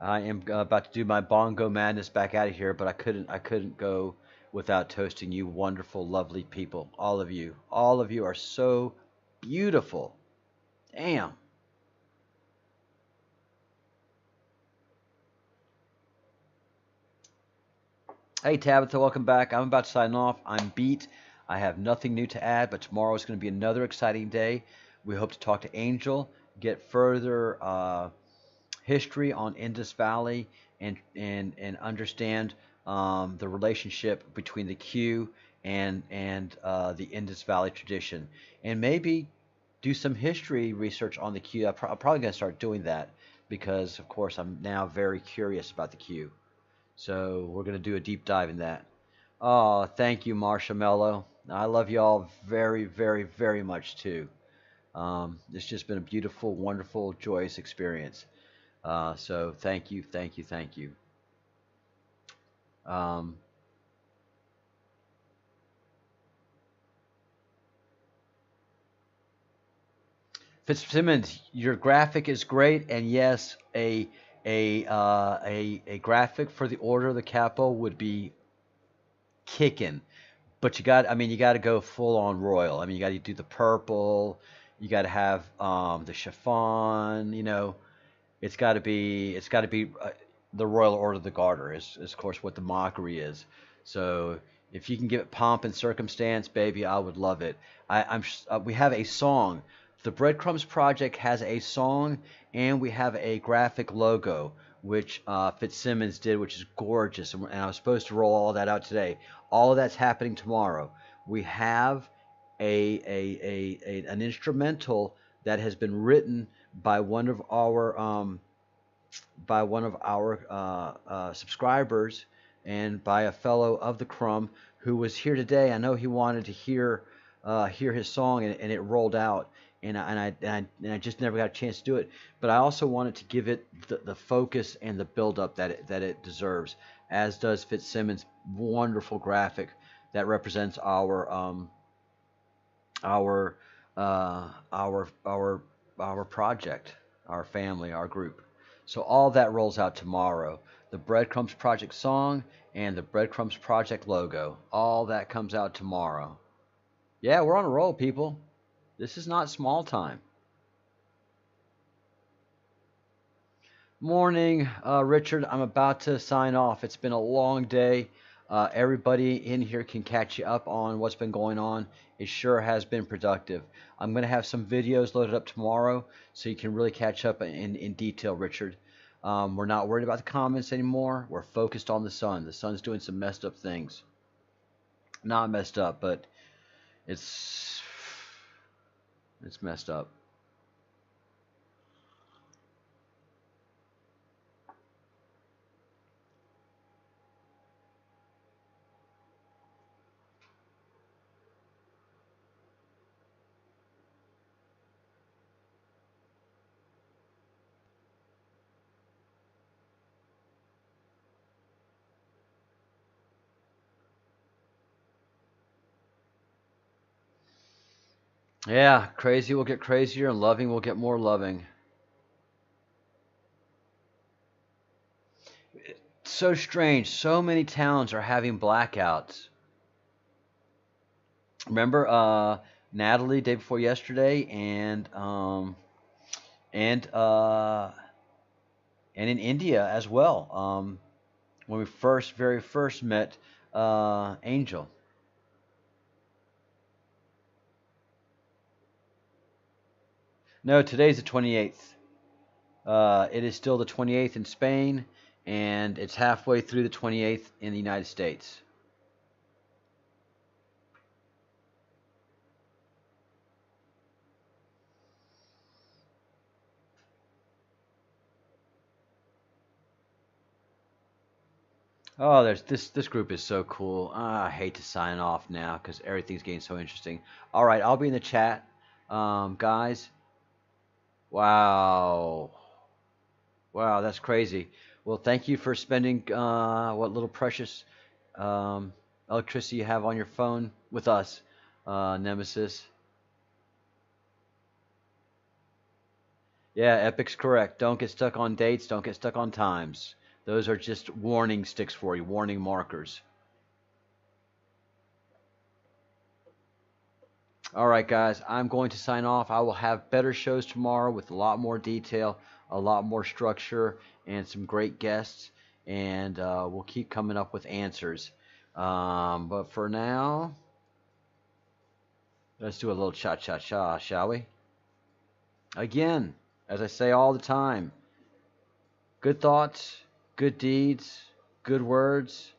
I am about to do my bongo madness back out of here, but I couldn't go without toasting you wonderful, lovely people. All of you. All of you are so beautiful. Damn. Hey Tabitha, welcome back. I'm about to sign off. I'm beat. I have nothing new to add, but tomorrow is going to be another exciting day. We hope to talk to Angel, get further history on Indus Valley, and understand the relationship between the Q and the Indus Valley tradition, and maybe do some history research on the Q. I'm probably going to start doing that because, of course, I'm now very curious about the Q. So we're going to do a deep dive in that. Oh, thank you, Marsha Mello. I love you all very, very, very much too. It's just been a beautiful, wonderful, joyous experience. So thank you, thank you, thank you. Um, Fitzsimmons, your graphic is great, and yes, a graphic for the Order of the Capo would be kicking. But I mean, you got to go full on royal. I mean, you got to do the purple. You got to have the chiffon. It's got to be the Royal Order of the Garter is of course what the mockery is. So if you can give it pomp and circumstance, baby, I would love it. We have a song. The Breadcrumbs Project has a song, and we have a graphic logo, which Fitzsimmons did, which is gorgeous. And I was supposed to roll all that out today. All of that's happening tomorrow. We have an instrumental that has been written by one of our subscribers and by a fellow of the Crumb who was here today. I know he wanted to hear his song, and it rolled out, and I just never got a chance to do it. But I also wanted to give it the focus and the build up that it deserves, as does Fitzsimmons' wonderful graphic that represents our our project, our family, our group. So all that rolls out tomorrow. The Breadcrumbs Project song and the Breadcrumbs Project logo. All that comes out tomorrow. Yeah, we're on a roll, people. This is not small time. Morning, Richard. I'm about to sign off. It's been a long day. Everybody in here can catch you up on what's been going on. It sure has been productive. I'm going to have some videos loaded up tomorrow so you can really catch up in detail, Richard. We're not worried about the comments anymore. We're focused on the sun. The sun's doing some messed up things. Not messed up, but it's messed up. Yeah, crazy will get crazier and loving will get more loving. So strange. So many towns are having blackouts. Remember, Natalie day before yesterday, and and in India as well. When we very first met Angel. No, today's the 28th. It is still the 28th in Spain, and it's halfway through the 28th in the United States. Oh, there's this group is so cool. I hate to sign off now because everything's getting so interesting. All right, I'll be in the chat, guys. Wow, wow, that's crazy. Well, thank you for spending what little precious um, electricity you have on your phone with us, Nemesis. Yeah, Epic's correct. Don't get stuck on dates. Don't get stuck on times. Those are just warning sticks for you, warning markers. All right, guys, I'm going to sign off. I will have better shows tomorrow with a lot more detail, a lot more structure, and some great guests. And we'll keep coming up with answers. But for now, let's do a little cha cha cha, shall we? Again, as I say all the time, good thoughts, good deeds, good words,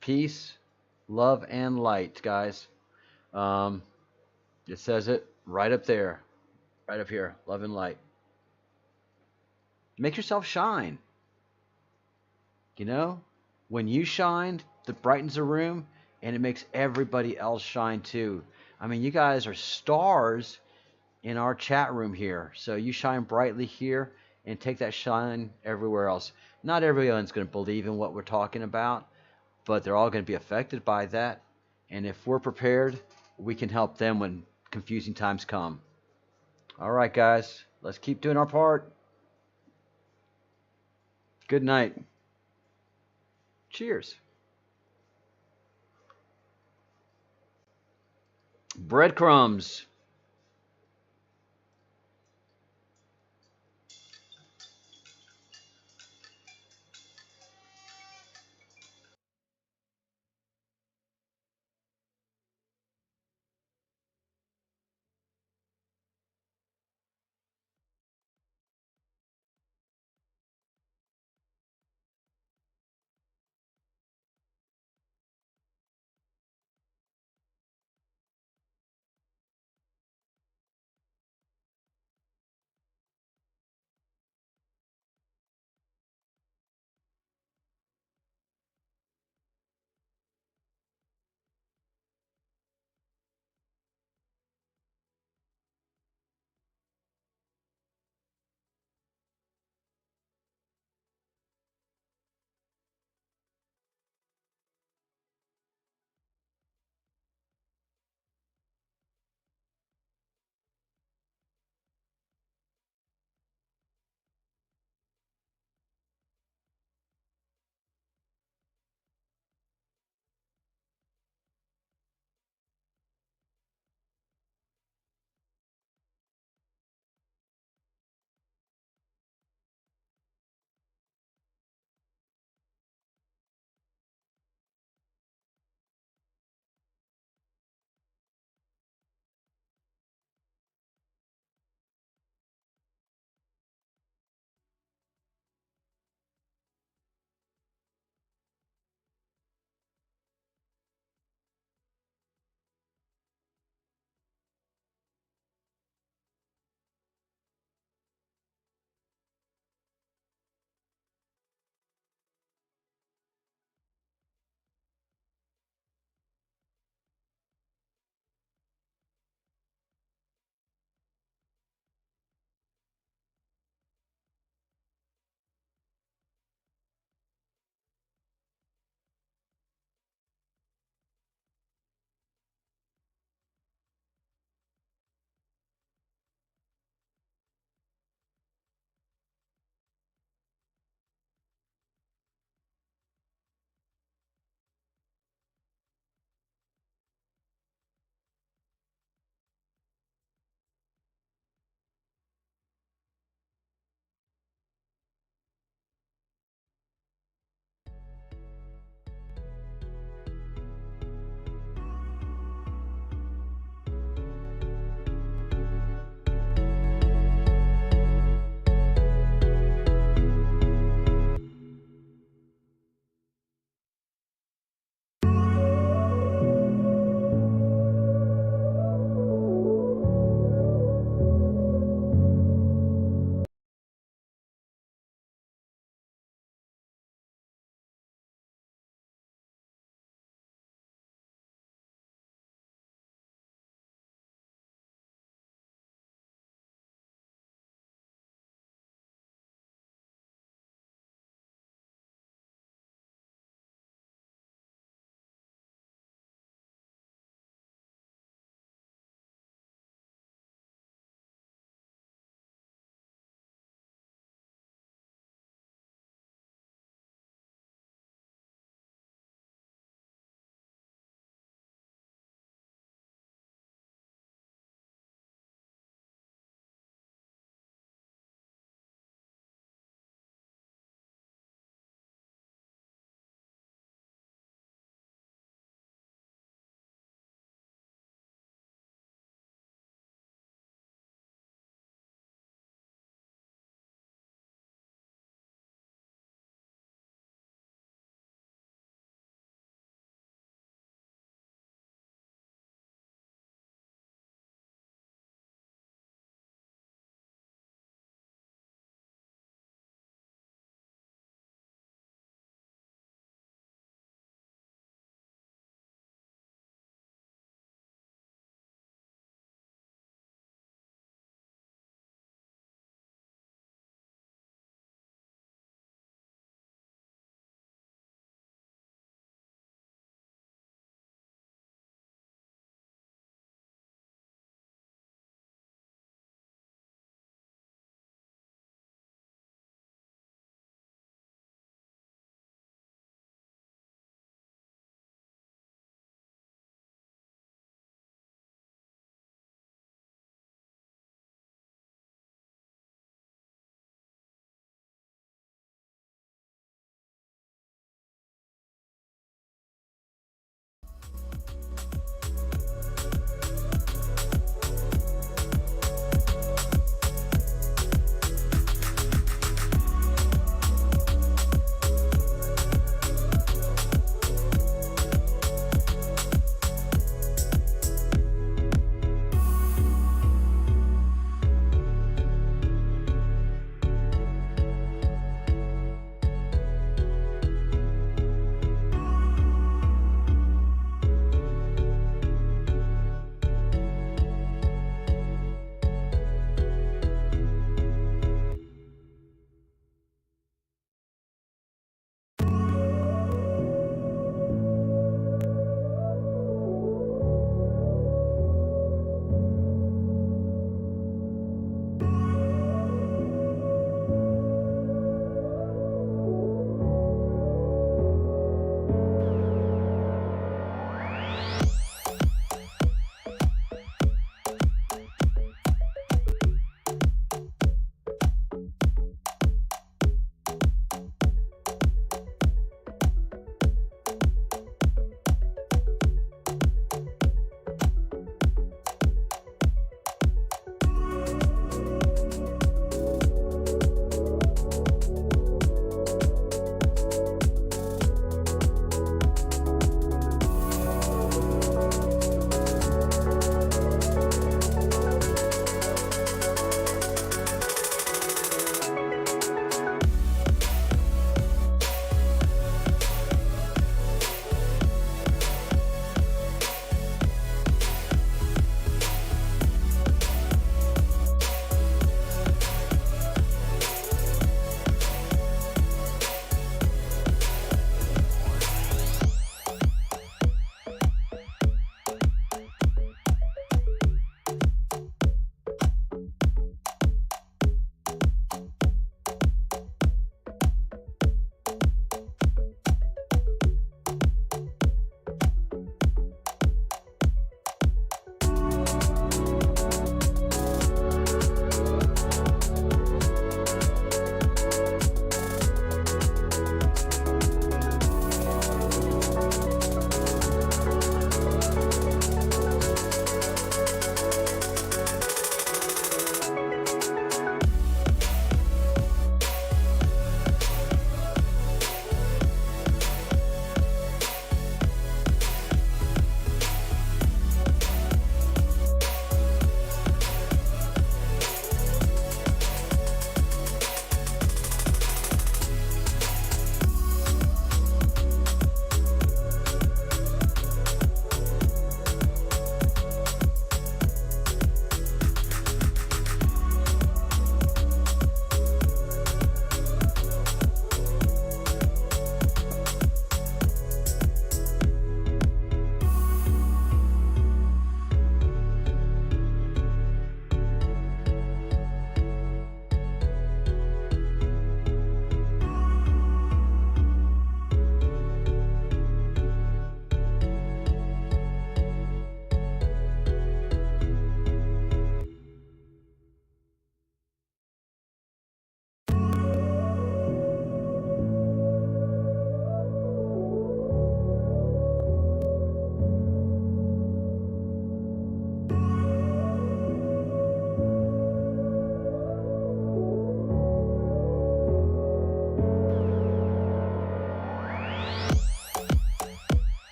peace, love, and light, guys. Um, it says it right up there, right up here, love and light. Make yourself shine. You know, when you shine, that brightens a room, and it makes everybody else shine too. I mean, you guys are stars in our chat room here, so you shine brightly here and take that shine everywhere else. Not everyone's going to believe in what we're talking about, but they're all going to be affected by that. And if we're prepared, we can help them when confusing times come. All right, guys, let's keep doing our part. Good night. Cheers. Breadcrumbs.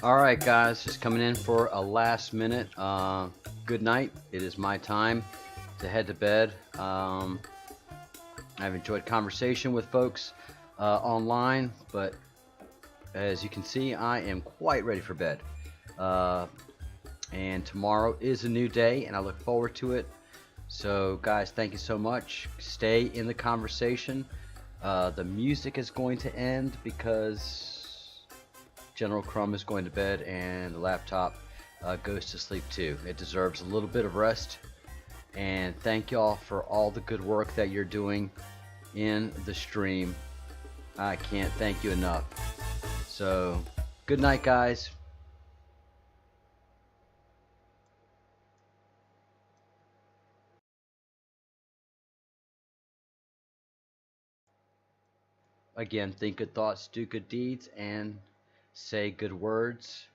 All right, guys, just coming in for a last minute. Good night. It is my time to head to bed. I've enjoyed conversation with folks online, but as you can see, I am quite ready for bed. And tomorrow is a new day, and I look forward to it. So, guys, thank you so much. Stay in the conversation. The music is going to end because General Crumb is going to bed and the laptop goes to sleep too. It deserves a little bit of rest. And thank y'all for all the good work that you're doing in the stream. I can't thank you enough. So, good night, guys. Again, think good thoughts, do good deeds, and say good words.